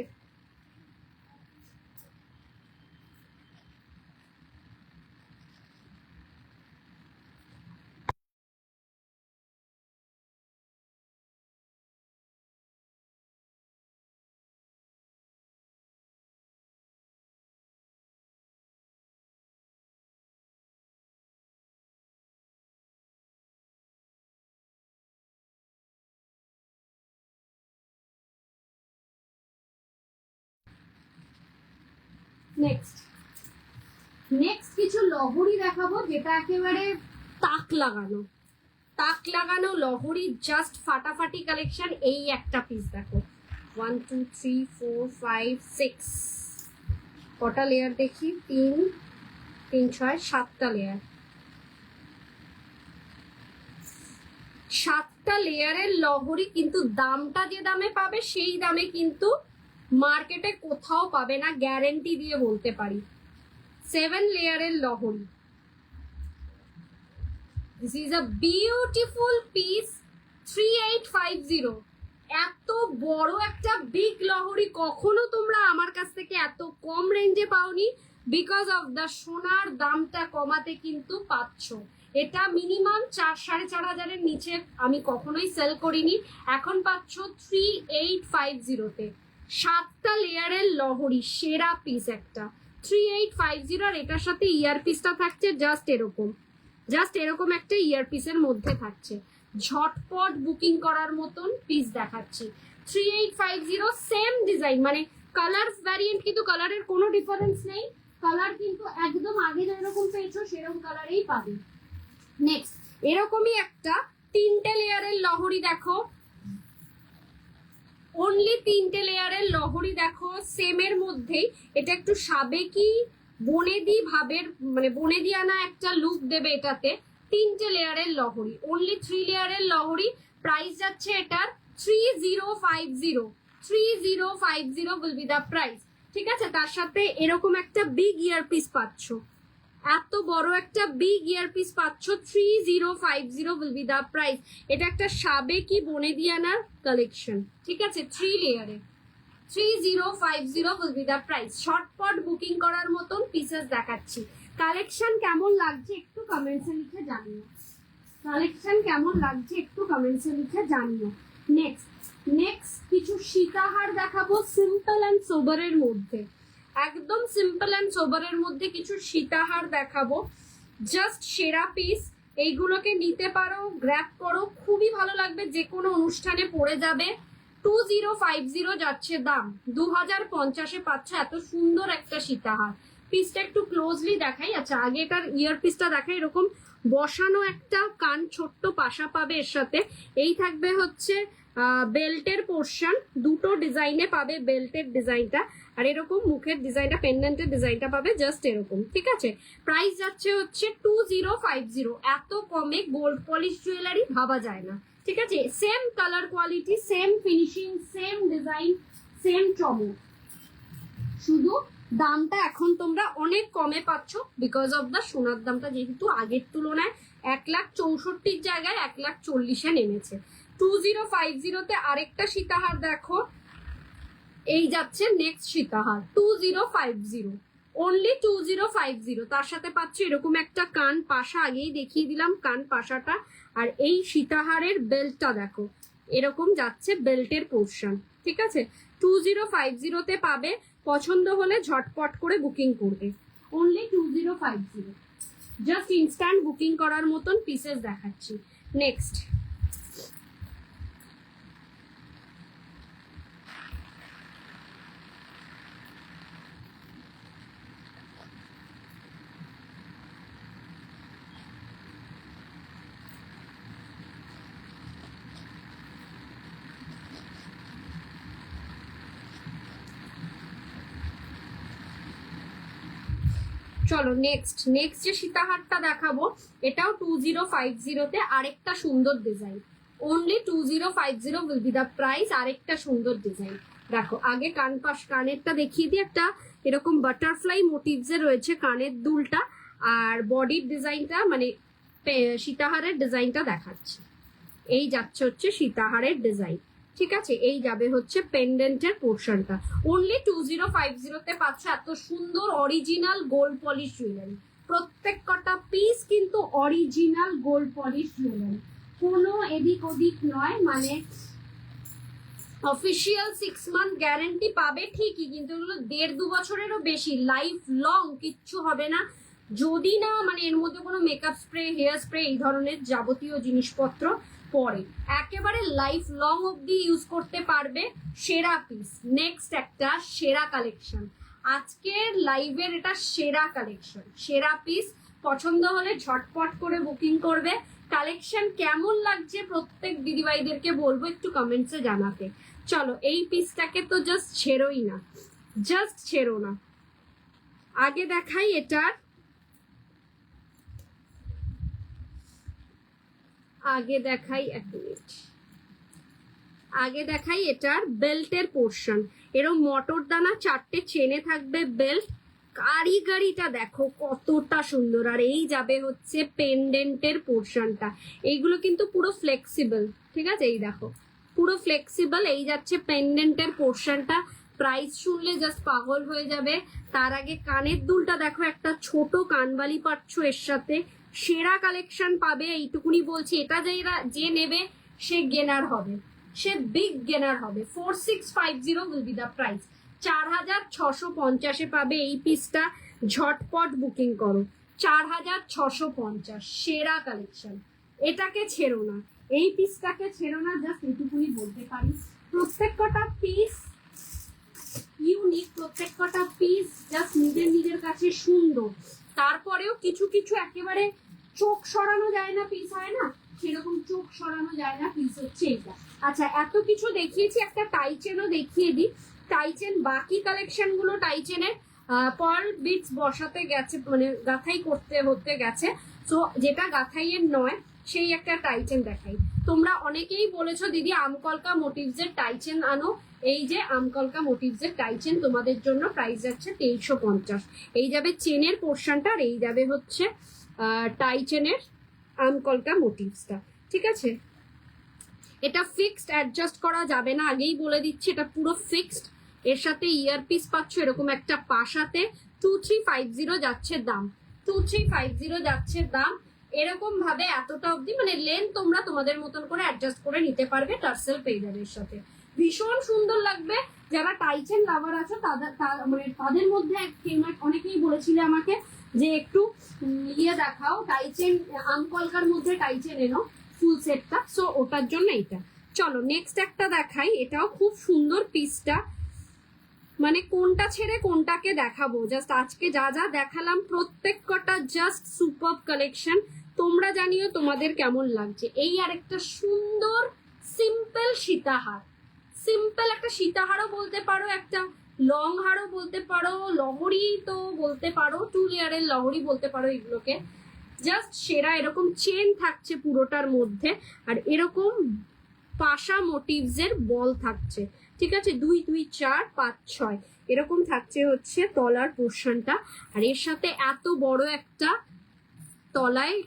নেক্সট কিছু লহরি দেখাবো, যেটা একেবারে তাক লাগানো লহরি, জাস্ট ফাটাফাটি কালেকশন। এই একটা পিস দেখো, 1 2 3 4 5 6, কটা লেয়ার দেখি, 3 3 6 7টা লেয়ার, 7টা লেয়ারের লহরি। কিন্তু দামটা যে দামে পাবে সেই দামে কিন্তু মার্কেটে কোথাও পাবে না, গ্যারেন্টি দিয়ে বলতে পারি। 7 লেয়ারের লহরি। This is a beautiful piece, 3850। এত বড় একটা বিগ লহরি কখনো তোমরা আমার কাছ থেকে এত কম রেঞ্জে পাওনি। বিকজ অফ দ্য সোনার দামটা কমাতে কিন্তু পাচ্ছ। এটা মিনিমাম 4,500-4,500-এর নিচে আমি কখনোই সেল করিনি, এখন পাচ্ছ 3850-তে। 7টা লেয়ারের লহরি, সেরা পিস একটা, 3850। আর এটার সাথে ইয়ার পিসটা থাকছে জাস্ট এরকম একটা ইয়ার পিসের মধ্যে থাকছে। ঝটপট বুকিং করার মতন পিস দেখাচ্ছি। 3850, সেম ডিজাইন, মানে কালার ভ্যারিয়েন্ট, কিন্তু কালারের কোনো ডিফারেন্স নেই। কালার কিন্তু একদম আগে যেরকম পেয়েছো সেরকম কালারেই পাবে। নেক্সট এরকমই একটা 3টে লেয়ারের লহরি দেখো, অনলি 3টে লেয়ারের লহরি দেখো, সেমের মধ্যেই। এটা একটু সাবেকি বনেদি ভাবের, মানে বনেদি আনা একটা লুক দেবে এটাতে। 3টে লেয়ারের লহরি, অনলি 3 লেয়ারের লহরি। প্রাইস যাচ্ছে এটার 3050 উইল বি দ্য প্রাইস। ঠিক আছে, তার সাথে এরকম একটা বিগ ইয়ার পিস পাচ্ছ, এত বড় একটা বিগ ইয়ার পিস পাচ্ছ। 3050 উইল বি দ্য প্রাইস। এটা একটা সাবেকি বনেদিয়ানার কালেকশন। ঠিক আছে, 3 লেয়ারে 3050 উইল বি দ্য প্রাইস। শর্টপট বুকিং করার মতন পিসেস দেখাচ্ছি। কালেকশন কেমন লাগছে একটু কমেন্টসে লিখে জানিও। নেক্সট কিছু সীতাহার দেখাবো, সিম্পল অ্যান্ড সোবারের মধ্যে। একদম সিম্পল অ্যান্ড সোবারের মধ্যে কিছু সীতাহার দেখাবো, জাস্ট সেরা পিস। এইগুলোকে নিতে পারো, গ্র্যাব করো, খুবই ভালো লাগবে, যে কোনো অনুষ্ঠানে পরে যাবে। 2050 যাচ্ছে দাম, 2050-এ পাচ্ছ এত সুন্দর একটা সীতাহার। পিসটা একটু ক্লোজলি দেখাই। আচ্ছা, আগে এটার ইয়ার পিসটা দেখাই। এরকম বসানো একটা কান, ছোট্ট পাশা পাবে এর সাথে। এই থাকবে হচ্ছে বেল্টের পোর্শন, দুটো ডিজাইনে পাবে বেল্টের ডিজাইনটা, আর এরকম মুখের ডিজাইনটা, পেন্ডেন্টের ডিজাইনটা পাবে জাস্ট এরকম। ঠিক আছে, প্রাইস যাচ্ছে হচ্ছে 2050। এত কমে গোল্ড পলিশ জুয়েলারি ভাবা যায় না। ঠিক আছে, same colour quality, same finishing, same design, same চমক, শুধু দামটা এখন তোমরা অনেক কমে পাচ্ছ বিকজ অফ দ্য সোনার দামটা যেহেতু আগের তুলনায় 1,64,000 জায়গায় 1,40,000-এ নেমেছে। 2050-তে আরেকটা সীতাহার দেখো, এই যাচ্ছে নেক্সট সীতাহার 2050, অনলি 2050। তার সাথে পাচ্ছ এরকম একটা কান পাশা, আগেই দেখিয়ে দিলাম কান পাশাটা। আর এই সীতাহারের বেল্টটা দেখো, এরকম যাচ্ছে বেল্টের পোর্শন। ঠিক আছে, 2050-তে পাবে। পছন্দ হলে ঝটপট করে বুকিং করবে, অনলি 2050। জাস্ট ইনস্ট্যান্ট বুকিং করার মতন পিসেস দেখাচ্ছি। নেক্সট চলো নেক্সট যে সীতাহারটা দেখাবো এটাও 2050 আরেকটা সুন্দর design. Only 2050 will be the price. আরেকটা সুন্দর ডিজাইন দেখো। আগে কানেরটা দেখিয়ে দিই। একটা এরকম বাটারফ্লাই মোটিভস এ রয়েছে কানের দুলটা, আর বডির ডিজাইনটা মানে সীতাহারের ডিজাইনটা দেখাচ্ছি। এই যাচ্ছে হচ্ছে সীতাহারের ডিজাইন, ঠিক আছে। এই যাবে হচ্ছে পেন্ডেন্টের পোর্শনটা। অনলি 2050 পাচ্ছ এত সুন্দর অরিজিনাল গোল্ড পলিশ জুয়েলারি। প্রত্যেক কটা পিস কিন্তু অরিজিনাল গোল্ড পলিশ জুয়েলারি, কোনো এদিক ওদিক নয়। মানে অফিসিয়াল 6 মান্থ গ্যারেন্টি পাবে ঠিকই, কিন্তু এগুলো 1.5-2 বছরেরও বেশি লাইফ লং কিচ্ছু হবে না, যদি না মানে এর মধ্যে কোনো মেকআপ স্প্রে, হেয়ার স্প্রে এই ধরনের যাবতীয় জিনিসপত্র পরে। একেবারে লাইফ লং অব্দি ইউজ করতে পারবে। সেরা পিস। নেক্সট একটা সেরা কালেকশন, আজকের লাইভের এটা সেরা কালেকশন, সেরা পিস। পছন্দ হলে ঝটপট করে বুকিং করবে। কালেকশন কেমন লাগছে প্রত্যেক দিদিভাইদেরকে বলবো একটু কমেন্টসে জানাতে। চলো এই পিসটাকে তো জাস্ট ছেড়োই না, জাস্ট ছেড়ো না। আগে দেখাই এটার, আগে দেখাই এক মিনিট, আগে দেখাই এটার বেল্টের পোর্শন। এরকম মটর দানা 4টে চেনে থাকবে বেল্ট। কারিগরিটা দেখো কতটা সুন্দর। আর এই যাবে হচ্ছে পেন্ডেন্টের পোর্শনটা। এইগুলো কিন্তু পুরো ফ্লেক্সিবল, ঠিক আছে। এই দেখো পুরো ফ্লেক্সিবল। এই যাচ্ছে পেন্ডেন্টের পোর্শনটা। প্রাইস শুনলে জাস্ট পাগল হয়ে যাবে। তার আগে কানের দুলটা দেখো, একটা ছোট কানবালি পাচ্ছ এর সাথে। সেরা কালেকশন পাবে এইটুকুনি বলছি। এটা যে নেবে সে গেনার হবে, সে বিগ গেনার হবে। 4650 উইল বি দ্য প্রাইস। 4650 পাবে এই পিসটা। ঝটপট বুকিং করো। 4650 সেরা কালেকশন। এটাকে ছেড়ো না, এই পিসটাকে ছেড়ো না, জাস্ট এইটুকুনি বলতে পারি। প্রত্যেক কটা পিস ইউনিক, প্রত্যেক কটা পিস জাস্ট নিজের কাছে সুন্দর। তারপরেও কিছু কিছু একেবারে চোখ সরানো যায় না পিস হয় না, সেরকম চোখ সরানো যায় না পিস হচ্ছে এটা। আচ্ছা এত কিছু দেখিয়েছি, একটা টাইচেনও দেখিয়ে দিই। টাইচেন বাকি কালেকশন গুলো টাইচেনের পার্ল বিটস বসাতে গেছে, মানে গাথাই হতে গেছে। তো যেটা গাথাইয়ের নয় সেই একটা টাইচেন দেখাই। তোমরা অনেকেই বলেছো দিদি আমকলকা মোটিভস এর টাইচেন আনো। এই যে আমকলকা মোটিভস এর টাইচেন তোমাদের জন্য। প্রাইস যাচ্ছে 2350। এই যাবে চেনের পোর্শনটা, আর এই যাবে হচ্ছে টাইচেনের আমকলকা মোটিভসটা, ঠিক আছে। এটা ফিক্সড, অ্যাডজাস্ট করা যাবে না, আগেই বলে দিচ্ছি। এটা পুরো ফিক্সড। এর সাথে ইয়ারপিস পাচ্ছ এরকম একটা পাশাতে। 2350 যাচ্ছে দাম, 2350 যাচ্ছে দাম। এরকম ভাবে এতটা অবধি মানে লেন তোমরা তোমাদের মতন করে অ্যাডজাস্ট করে নিতে পারবে। টার্সেল পেয়ে যাবে এর সাথে। ভীষণ সুন্দর লাগবে। যারা টাইচেন লাভার আছো মানে তাদের মধ্যে অনেকেই বলেছিলে আমাকে যে একটু ইয়ে দেখাও, টাইচেন আমকলকার মধ্যে টাইচেন এনো ফুল সেটটা। সো ওটার জন্য এটা। চলো নেক্সট একটা দেখাই। এটাও খুব সুন্দর পিসটা। মানে কোনটা ছেড়ে কোনটাকে দেখাবো, জাস্ট আজকে যা যা দেখালাম প্রত্যেক কটা জাস্ট সুপার কালেকশন। তোমরা জানিও তোমাদের কেমন লাগছে। এই আরেকটা সুন্দর সিম্পল সীতাহার। সিম্পল একটা সীতাহারও বলতে পারো, একটা লং হারও বলতে পারো, লহরি তো বলতে পারো, 2 লেয়ারের লহরি বলতে পারো এগুলোকে। জাস্ট সেরা। এরকম চেন থাকছে পুরোটার মধ্যে, আর এরকম পাশা মোটিভস এর বল থাকছে, ঠিক আছে। 2 2 4 5 6 এরকম থাকছে হচ্ছে তলার পোর্শনটা। আর এর সাথে এত বড় একটা তলায়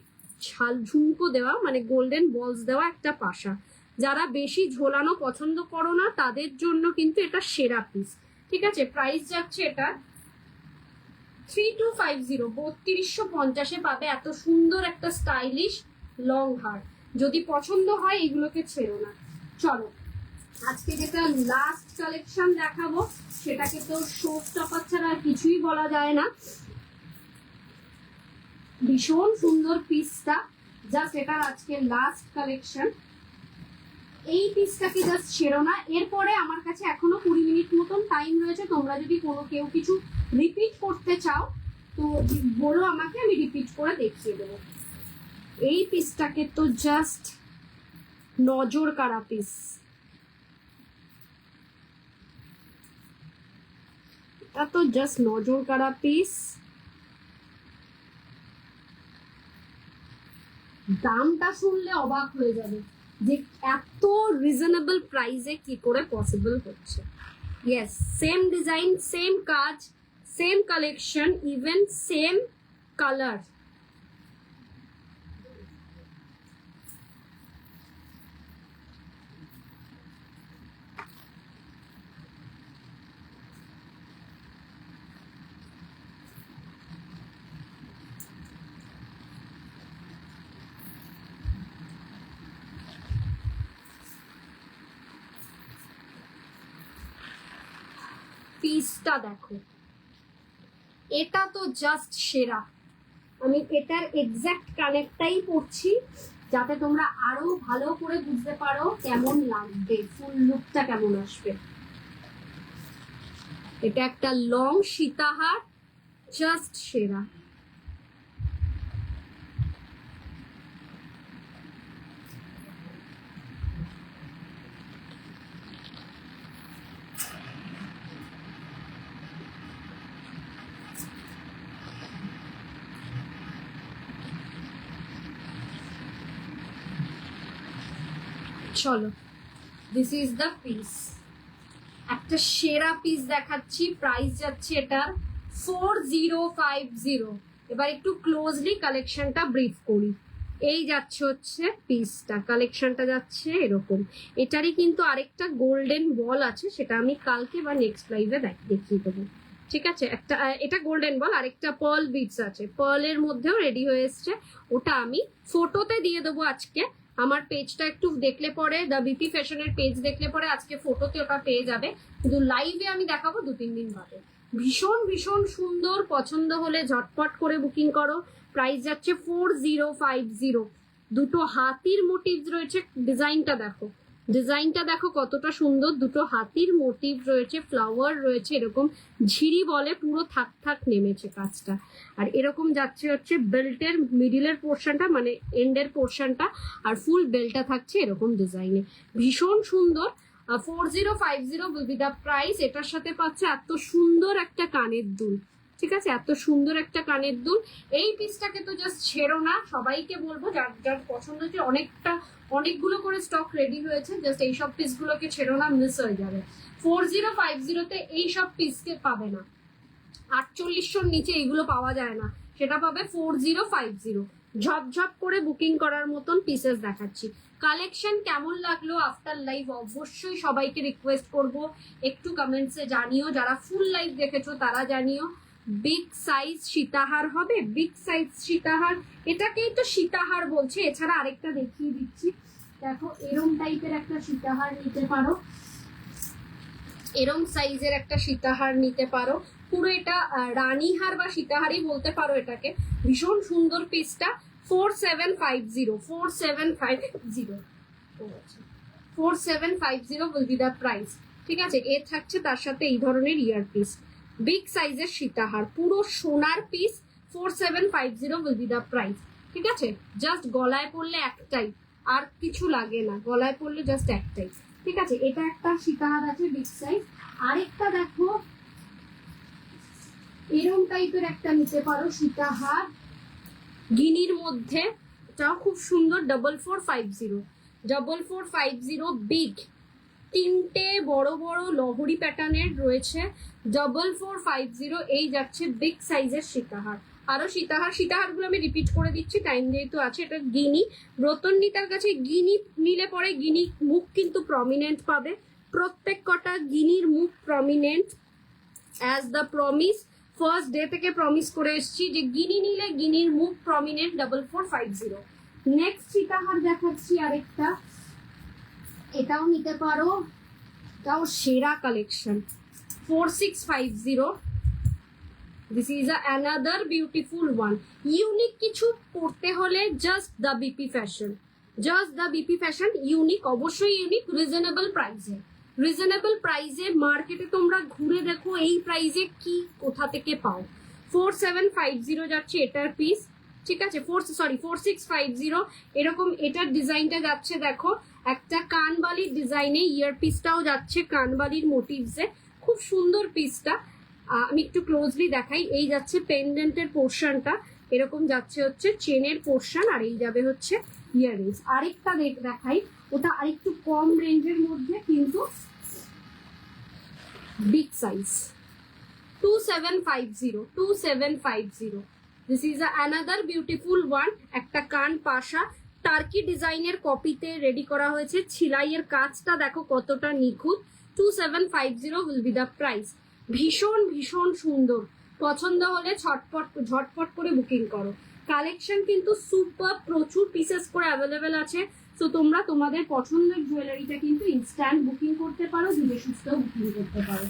ঝুমকো দেওয়া, মানে গোল্ডেন বলস দেওয়া একটা পাশা। যারা বেশি ঝোলানো পছন্দ করো না তাদের জন্য কিন্তু এটা সেরা পিস, ঠিক আছে। প্রাইস যাচ্ছে এটা 3250, 3250 পাবে এত সুন্দর একটা স্টাইলিশ লং হার। যদি পছন্দ হয় এগুলোকে ছেড়ো না। চলো আজকে যেটা লাস্ট কালেকশন দেখাবো সেটাকে তো শো স্টপার ছাড়া আর কিছুই বলা যায় না। ভীষণ সুন্দর পিসটা, জাস্ট এটার আজকে লাস্ট কালেকশন। এই পিসটাকে জাস্ট ছেড়ো না, এরপরে আমার কাছে এখনো 20 মিনিট মতন টাইম রয়েছে। তোমরা যদি কেউ কিছু রিপিট করতে চাও তো বলো আমাকে, আমি রিপিট করে দেখিয়ে দেবো। এই পিসটাকে তো জাস্ট নজর কাড়া পিস, এটা তো জাস্ট নজর কাড়া পিস। দামটা শুনলে অবাক হয়ে যাবে যে এত রিজনেবল প্রাইসে কি করে পসিবল হচ্ছে। ইয়েস, সেম ডিজাইন, সেম কাজ, same collection, even same colour. পিসটা দেখো, এটা তো জাস্ট সেরা। আমি এটার এক্সাক্ট কানেক্টটাই পড়ছি যাতে তোমরা আরো ভালো করে বুঝতে পারো কেমন লাগবে, ফুল লুকটা কেমন আসবে। এটা একটা লং সীতাহার, জাস্ট সেরা। চলো, দিস ইজ দ্য পিস, একটা সেরা পিস দেখাচ্ছি। প্রাইস যাচ্ছে এটার 4050। এবার একটু ক্লোজলি কালেকশনটা ব্রিফ করি। এই যাচ্ছে হচ্ছে পিসটা, কালেকশনটা যাচ্ছে এরকম। এটারই কিন্তু আরেকটা গোল্ডেন বল আছে, সেটা আমি কালকে বা নেক্সট লাইভে দেখিয়ে দেবো, ঠিক আছে। একটা এটা গোল্ডেন বল, আরেকটা পার্ল বিটস আছে, পার্লের মধ্যেও রেডি হয়ে এসছে। ওটা আমি ফটোতে দিয়ে দেবো আজকে। আমার পেজটা একটু দেখলে পরে, দ্য বিপি ফ্যাশনের পেজ দেখলে পরে আজকে ফটোতে ওটা পেয়ে যাবে, কিন্তু লাইভে আমি দেখাবো 2-3 দিন বাদে। ভীষণ ভীষণ সুন্দর, পছন্দ হলে ঝটপট করে বুকিং করো। প্রাইস যাচ্ছে 4050। দুটো হাতির মোটিভস রয়েছে, ডিজাইনটা দেখো, ডিজাইনটা দেখো কতটা সুন্দর। দুটো হাতির মোটিভ রয়েছে, ফ্লাওয়ার রয়েছে, এরকম ঝিরি বলে পুরো থাক থাক নেমেছে কাজটা। আর এরকম যাচ্ছে হচ্ছে বেল্টের মিডিলের পোর্শনটা, মানে এন্ডের পোর্শনটা, আর ফুল বেল্টটা থাকছে এরকম ডিজাইনে। ভীষণ সুন্দর। 4050 উইল বি দ্য প্রাইস। এটার সাথে পাচ্ছে এত সুন্দর একটা কানের দুল, ঠিক আছে, এত সুন্দর একটা কানের দুল। এই পিসটাকে তো জাস্ট ছেড়ো না, সবাইকে বলবো যার যার পছন্দ হচ্ছে। অনেকগুলো করে স্টক রেডি হয়েছে, জাস্ট এইসব পিসগুলোকে ছেড়ো না, মিস হয়ে যাবে। 4050-তে এইসব পিসকে পাবে না, 4800-র নিচে এইগুলো পাওয়া যায় না, সেটা পাবে 4050। ঝপঝপ করে বুকিং করার মতন পিসেস দেখাচ্ছি। কালেকশন কেমন লাগলো আফটার লাইভ অবশ্যই সবাইকে রিকোয়েস্ট করব একটু কমেন্টসে জানিও। যারা ফুল লাইভ দেখেছো তারা জানিও। বিগ সাইজ সীতাহার হবে, বিগ সাইজ সীতাহার, এটাকেই তো সীতাহার বলছে। এছাড়া আরেকটা দেখিয়ে দিচ্ছি, দেখো এরম টাইপের একটা সীতাহার নিতে পারো, এরম সাইজের একটা সীতাহার নিতে পারো। পুরো এটা রানীহার বা সীতাহারই বলতে পারো এটাকে। ভীষণ সুন্দর পিসটা। 4750 উইল বি দ্য প্রাইস, ঠিক আছে। এ থাকছে তার সাথে এই ধরনের ইয়ার পিস, বিগ সাইজের সীতাহার, পুরো সোনার piece. 4750 will be the price, ঠিক আছে। জাস্ট গলায় পড়লে একটাই, আর কিছু লাগে না, গলায় পড়লে জাস্ট একটাই, ঠিক আছে। এটা একটা সীতাহার আছে বিগ সাইজ। আরেকটা দেখো এরম টাইপের একটা নিতে পারো সীতাহার, গিনির মধ্যে, এটাও খুব সুন্দর। 4450 বিগ, তিনটে বড় বড় লহরি প্যাটার্নের রয়েছে। 4450 এই যাচ্ছে বিগ সাইজের সীতাহার। আরো সীতাহার গুলো আমি রিপিট করে দিচ্ছি টাইম যেহেতু আছে। এটা গিনি, ব্রতননিতার কাছে গিনি নিলে পরে গিনি মুখ কিন্তু প্রমিনেন্ট পাবে, প্রত্যেক কটা গিনির মুখ prominent. As the promise, first day থেকে প্রমিস করে এসেছি যে গিনি নিলে গিনির মুখ প্রমিনেন্ট। 4450। নেক্সট সীতাহার দেখাচ্ছি আরেকটা, এটাও নিতে পারো, এটাও সেরা collection. 4650, this is another beautiful one. Unique কিছু পড়তে হলে just the BP fashion, just the BP fashion. Unique, অবশ্যই ইউনিক, রিজনেবল প্রাইসে, রিজনেবল প্রাইসে। মার্কেটে তোমরা ঘুরে দেখো এই প্রাইসে কি কোথা থেকে পাও। 4750 যাচ্ছে এটার পিস, ঠিক আছে? 4650 এরকম এটার ডিজাইনটা যাচ্ছে। দেখো একটা কানবালির ডিজাইনে ইয়ার পিসটাও যাচ্ছে কানবালির মোটিভসে, খুব সুন্দর পিসটা। আমি একটু ক্লোজলি দেখাই। এই যাচ্ছে পেন্ডেন্টের পোর্শনটা, এরকম যাচ্ছে হচ্ছে চেনের পোর্শন, আর এই যাবে হচ্ছে ইয়াররিংস। আরেকটা দেখাই, ওটা আরেকটু কম রেঞ্জের মধ্যে কিন্তু big size, 2750। This is another beautiful one. একটা কান পাশা টার্কি ডিজাইনের কপিতে রেডি করা হয়েছে। ছিলাইয়ের কাজটা দেখো কতটা নিখুঁত। 2750 উইল বি দ্য প্রাইস। ভীষণ ভীষণ সুন্দর, পছন্দ হলে ঝটপট করে বুকিং করো। কালেকশন কিন্তু সুপার, প্রচুর পিসেস করে অ্যাভেলেবেল আছে। তো তোমরা তোমাদের পছন্দের জুয়েলারিটা কিন্তু ইনস্ট্যান্ট বুকিং করতে পারো, ধীরে সুস্থ বুকিং করতে পারো।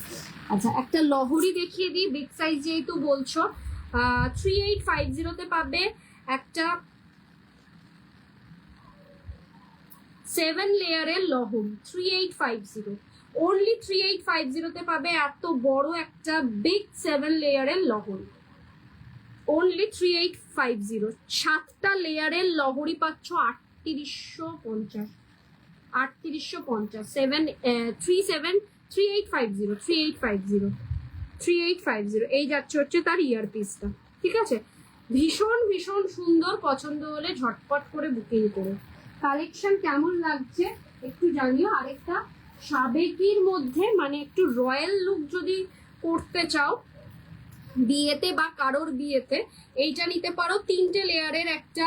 আচ্ছা, একটা লহরি দেখিয়ে দিই, বিগ সাইজ যেহেতু বলছো। 3850 পাবে একটা 7 লেয়ারের লহরি, 3850, অনলি 3850 পাবে এত বড় একটা বিগ 7 লেয়ারের লহরি, অনলি 3850। 7টা লেয়ারের লহরি পাচ্ছ 3850, 3850। এই যাচ্ছে হচ্ছে তার ইয়ার পিসটা, ঠিক আছে? ভীষণ ভীষণ সুন্দর, পছন্দ হলে ঝটপট করে বুকিং করো। কালেকশন কেমন লাগছে একটু জানিও। আরেকটা সাবেকির মধ্যে, মানে একটু রয়্যাল লুক যদি করতে চাও বিয়েতে বা কারোর বিয়েতে, এইটা নিতে পারো। 3টে লেয়ারের একটা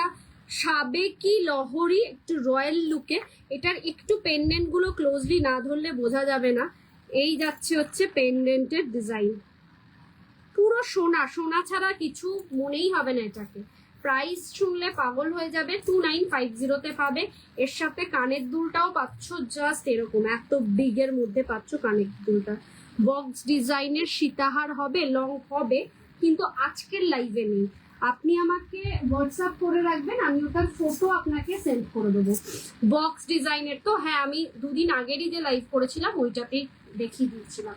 সাবেকি লহরি, একটু রয়্যাল লুকে। এটার একটু পেন্ডেন্ট গুলো ক্লোজলি না ধরলে বোঝা যাবে না। এই যাচ্ছে হচ্ছে পেন্ডেন্টের ডিজাইন, পুরো সোনা, সোনা ছাড়া কিছু মনেই হবে না এটাকে। প্রাইস শুনলে পাগল হয়ে যাবে। 2950 পাবে। এর সাথে কানের দুলটাও পাচ্ছ, জাস্ট এরকম এত বিগের মধ্যে পাচ্ছ কানের দুলটা। বক্স ডিজাইনের সীতাহার হবে, লং হবে, কিন্তু আজকের লাইভে নেই। আপনি আমাকে হোয়াটসঅ্যাপ করে রাখবেন, আমি ওটার ফটো আপনাকে সেন্ড করে দেবো। বক্স ডিজাইনের তো হ্যাঁ, আমি দুদিন আগেরই যে লাইভ করেছিলাম ওইটাতেই দেখিয়ে দিয়েছিলাম।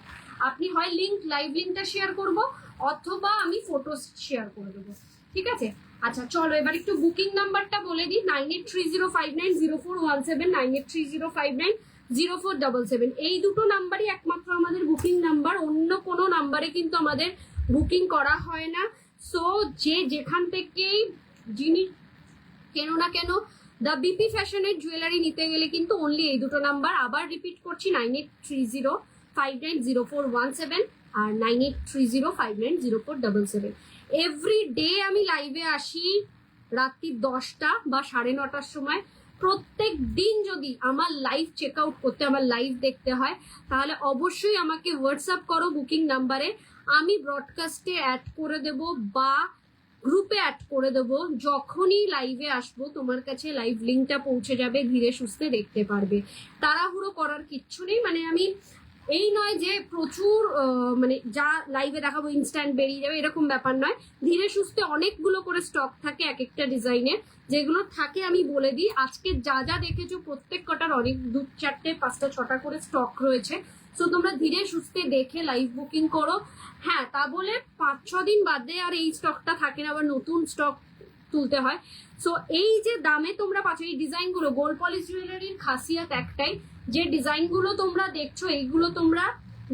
আপনি হয় লাইভ লিঙ্কটা শেয়ার করবো, অথবা আমি ফটো শেয়ার করে দেবো, ঠিক আছে? আচ্ছা চলো এবার একটু বুকিং নাম্বারটা বলে দিই। 9830590417, 9830590477। এই দুটো নাম্বারই একমাত্র আমাদের বুকিং নাম্বার, অন্য কোনো নাম্বারে কিন্তু আমাদের বুকিং করা হয় না। সো যে যেখান থেকেই জিনিস কেন না কেন, দ্য বিপি ফ্যাশনের জুয়েলারি নিতে গেলে কিন্তু অনলি এই দুটো নাম্বার। আবার রিপিট করছি, 9830590417 আর 9830590477। এভরি ডে আমি লাইভে আসি রাত্রি 10টা বা 9:30টার সময়। প্রত্যেক দিন যদি আমার লাইভ চেক আউট করতে, আমার লাইভ দেখতে হয়, তাহলে অবশ্যই আমাকে হোয়াটসঅ্যাপ করো বুকিং নাম্বারে। আমি ব্রডকাস্টে অ্যাড করে দেব বা গ্রুপে অ্যাড করে দেবো। যখনই লাইভে আসবো তোমার কাছে লাইভ লিঙ্কটা পৌঁছে যাবে, ধীরে সুস্থে দেখতে পারবে। তাড়াহুড়ো করার কিচ্ছু নেই। মানে আমি এই নয় যে প্রচুর মানে যা লাইভে দেখাবো ইনস্ট্যান্ট বেরিয়ে যাবে, এরকম ব্যাপার নয়। ধীরে সুস্থে অনেকগুলো করে স্টক থাকে এক একটা ডিজাইনের। যেগুলো থাকে আমি বলে দিই, আজকে যা যা দেখেছো প্রত্যেক কটার অনেক 2, 4, 5, 6টা করে স্টক রয়েছে। সো তোমরা ধীরে সুস্থে দেখে লাইভ বুকিং করো। হ্যাঁ, তা বলে 5-6 দিন বাদে আর এই স্টকটা থাকে না, আবার নতুন স্টক তুলতে হয়। সো এই যে দামে তোমরা পাচ্ছ এই ডিজাইনগুলো, গোল্ড পলিশ জুয়েলারির খাসিয়াত একটাই, যে ডিজাইনগুলো তোমরা দেখছো এইগুলো তোমরা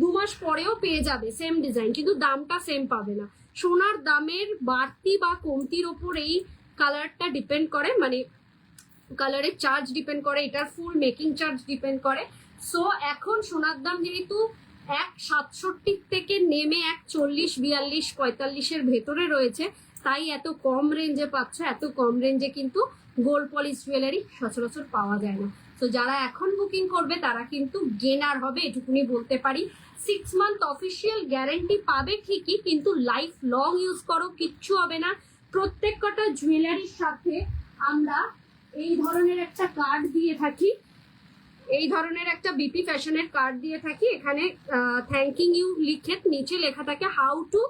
2 মাস পরেও পেয়ে যাবে সেম ডিজাইন, কিন্তু দামটা সেম পাবে না। সোনার দামের বাড়তি বা কমতির ওপর এই কালারটা ডিপেন্ড করে, মানে কালারের চার্জ ডিপেন্ড করে, এটার ফুল মেকিং চার্জ ডিপেন্ড করে। সো এখন সোনার দাম যেহেতু 1.67 থেকে নেমে 1.40, 42, 45-এর ভেতরে রয়েছে, তাই এত কম রেঞ্জে পাচ্ছ। এত কম রেঞ্জে কিন্তু গোল্ড পলিশ জুয়েলারি সচরাচর পাওয়া যায় না। তো যারা এখন বুকিং করবে তারা কিন্তু গেনার হবে, এটুকুনি বলতে পারি। 6 মান্থ অফিসিয়াল গ্যারেন্টি পাবে ঠিকই, কিন্তু লাইফ লং ইউজ করো, কিচ্ছু হবে না। প্রত্যেক কটা জুয়েলারির সাথে আমরা এই ধরনের একটা কার্ড দিয়ে থাকি, এই ধরনের একটা বিপি ফ্যাশনের কার্ড দিয়ে থাকি। এখানে থ্যাঙ্কিং ইউ লিখে নিচে লেখা থাকে হাউ টু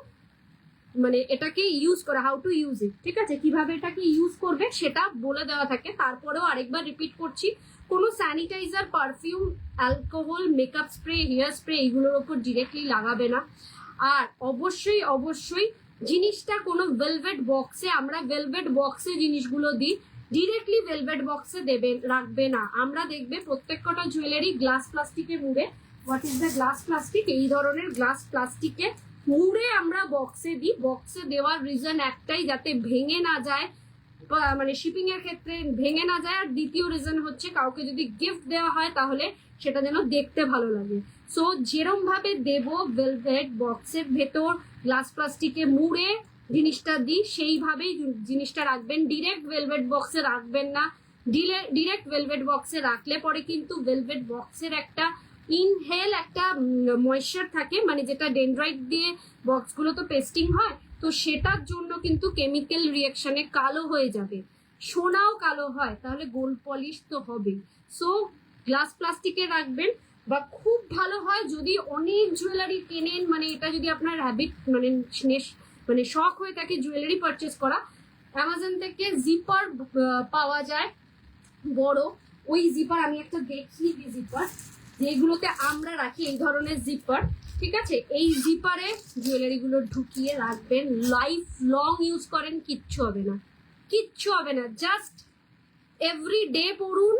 মানে এটাকে ইউজ করা, হাউ টু ইউজ ইট, ঠিক আছে, কিভাবে এটাকে ইউজ করবে সেটা বলে দেওয়া থাকে। তারপরেও আরেকবার রিপিট করছি, কোনো sanitiser, perfume, alcohol, makeup spray, hair spray এগুলোর ওপর ডিরেক্টলি লাগাবে না। আর অবশ্যই অবশ্যই জিনিসটা কোনো ভেলভেট বক্সে, আমরা ভেলভেট বক্সে জিনিসগুলো দিই, ডিরেক্টলি ভেলভেট বক্সে রাখবে না। আমরা দেখবে প্রত্যেক কটা জুয়েলারি গ্লাস প্লাস্টিকে মুড়ে, what is the glass plastic, এই ধরনের গ্লাস প্লাস্টিকে মুড়ে আমরা বক্সে দিই। বক্সে দেওয়ার রিজন একটাই, যাতে ভেঙে না যায়, মানে শিপিং এর ক্ষেত্রে ভেঙে না যায়। আর দ্বিতীয় রিজন হচ্ছে কাউকে যদি গিফট দেওয়া হয় তাহলে সেটা যেন দেখতে ভালো লাগে। সো যেরম ভাবে দেব ভেলভেট বক্সের ভেতর গ্লাস প্লাস্টিকে মুড়ে জিনিসটা দিই, সেইভাবেই জিনিসটা রাখবেন। ডিরেক্ট ভেলভেট বক্সে রাখবেন না। ডিরেক্ট ভেলভেট বক্সে রাখলে পরে কিন্তু ভেলভেট বক্সের একটা ইনহেল একটা ময়েশ্চার থাকে, মানে যেটা ডেনড্রাইট দিয়ে বক্সগুলো তো পেস্টিং হয়, তো সেটার জন্য কিন্তু কেমিক্যাল রিয়াকশনে কালো হয়ে যাবে। সোনাও কালো হয়, তাহলে গোল্ড পলিশ তো হবে। সো গ্লাস প্লাস্টিকে রাখবেন। বা খুব ভালো হয় যদি অনেক জুয়েলারি কেনেন, মানে এটা যদি আপনার হ্যাবিট মানে শখ হয়ে থাকে জুয়েলারি পারচেস করা, অ্যামাজন থেকে জিপার পাওয়া যায় বড়, ওই জিপার আমি একটা দেখিয়ে দিই, জিপার যেগুলোতে আমরা রাখি এই ধরনের জিপার, ঠিক আছে, এই জিপারে জুয়েলারি গুলো ঢুকিয়ে রাখবেন। লাইফ লং ইউজ করেন, কিচ্ছু হবে না, কিচ্ছু হবে না। জাস্ট এভরি ডে পড়ুন,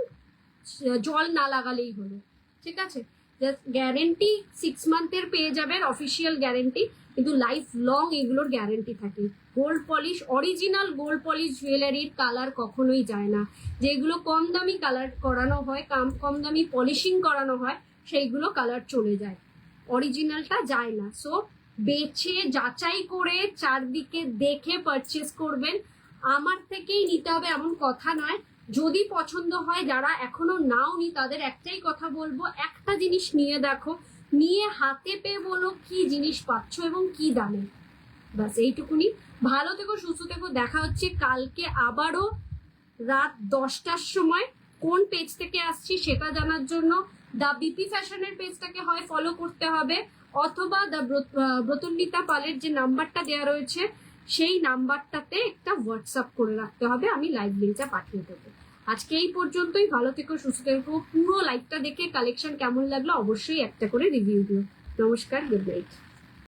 জল না লাগালেই হলো, ঠিক আছে। গ্যারেন্টি 6 মান্থের পেয়ে যাবেন, অফিসিয়াল গ্যারেন্টি, কিন্তু লাইফ লং এগুলোর গ্যারেন্টি থাকে। Gold polish, original gold polish জুয়েলারির কালার কখনোই যায় না। যেগুলো কম দামি কালার করানো হয়, কম দামি পলিশিং করানো হয়, সেইগুলো কালার চলে যায়, অরিজিনালটা যায় না। সো বেছে যাচাই করে চারদিকে দেখে পারচেস করবেন। আমার থেকেই নিতে হবে এমন কথা নয়, যদি পছন্দ হয়, যারা এখনো নাওনি তাদের একটাই কথা বলবো, একটা জিনিস নিয়ে দেখো, নিয়ে হাতে পেয়ে বলো কি জিনিস পাচ্ছ এবং কি দামে। ব্যাস এইটুকুনি। ভালো থেকো, সুস্থ থেকো, দেখা হচ্ছে কালকে আবারও রাত 10টার সময়। কোন পেজ থেকে আসছি সেটা জানার জন্য দা বিপি ফ্যাশনের পেজটাকে হয় ফলো করতে হবে, অথবা দা ব্রতন্বিতা পালের যে নাম্বারটা দেওয়া রয়েছে সেই নাম্বারটাতে একটা হোয়াটসঅ্যাপ করে রাখতে হবে, আমি লাইভ লিঙ্কটা পাঠিয়ে দেবো। আজকে এই পর্যন্তই। ভালো থেকো, সুস্থ থেকো। পুরো লাইভটা দেখে কালেকশন কেমন লাগলো অবশ্যই একটা করে রিভিউ দিও। নমস্কার, গুড নাইট।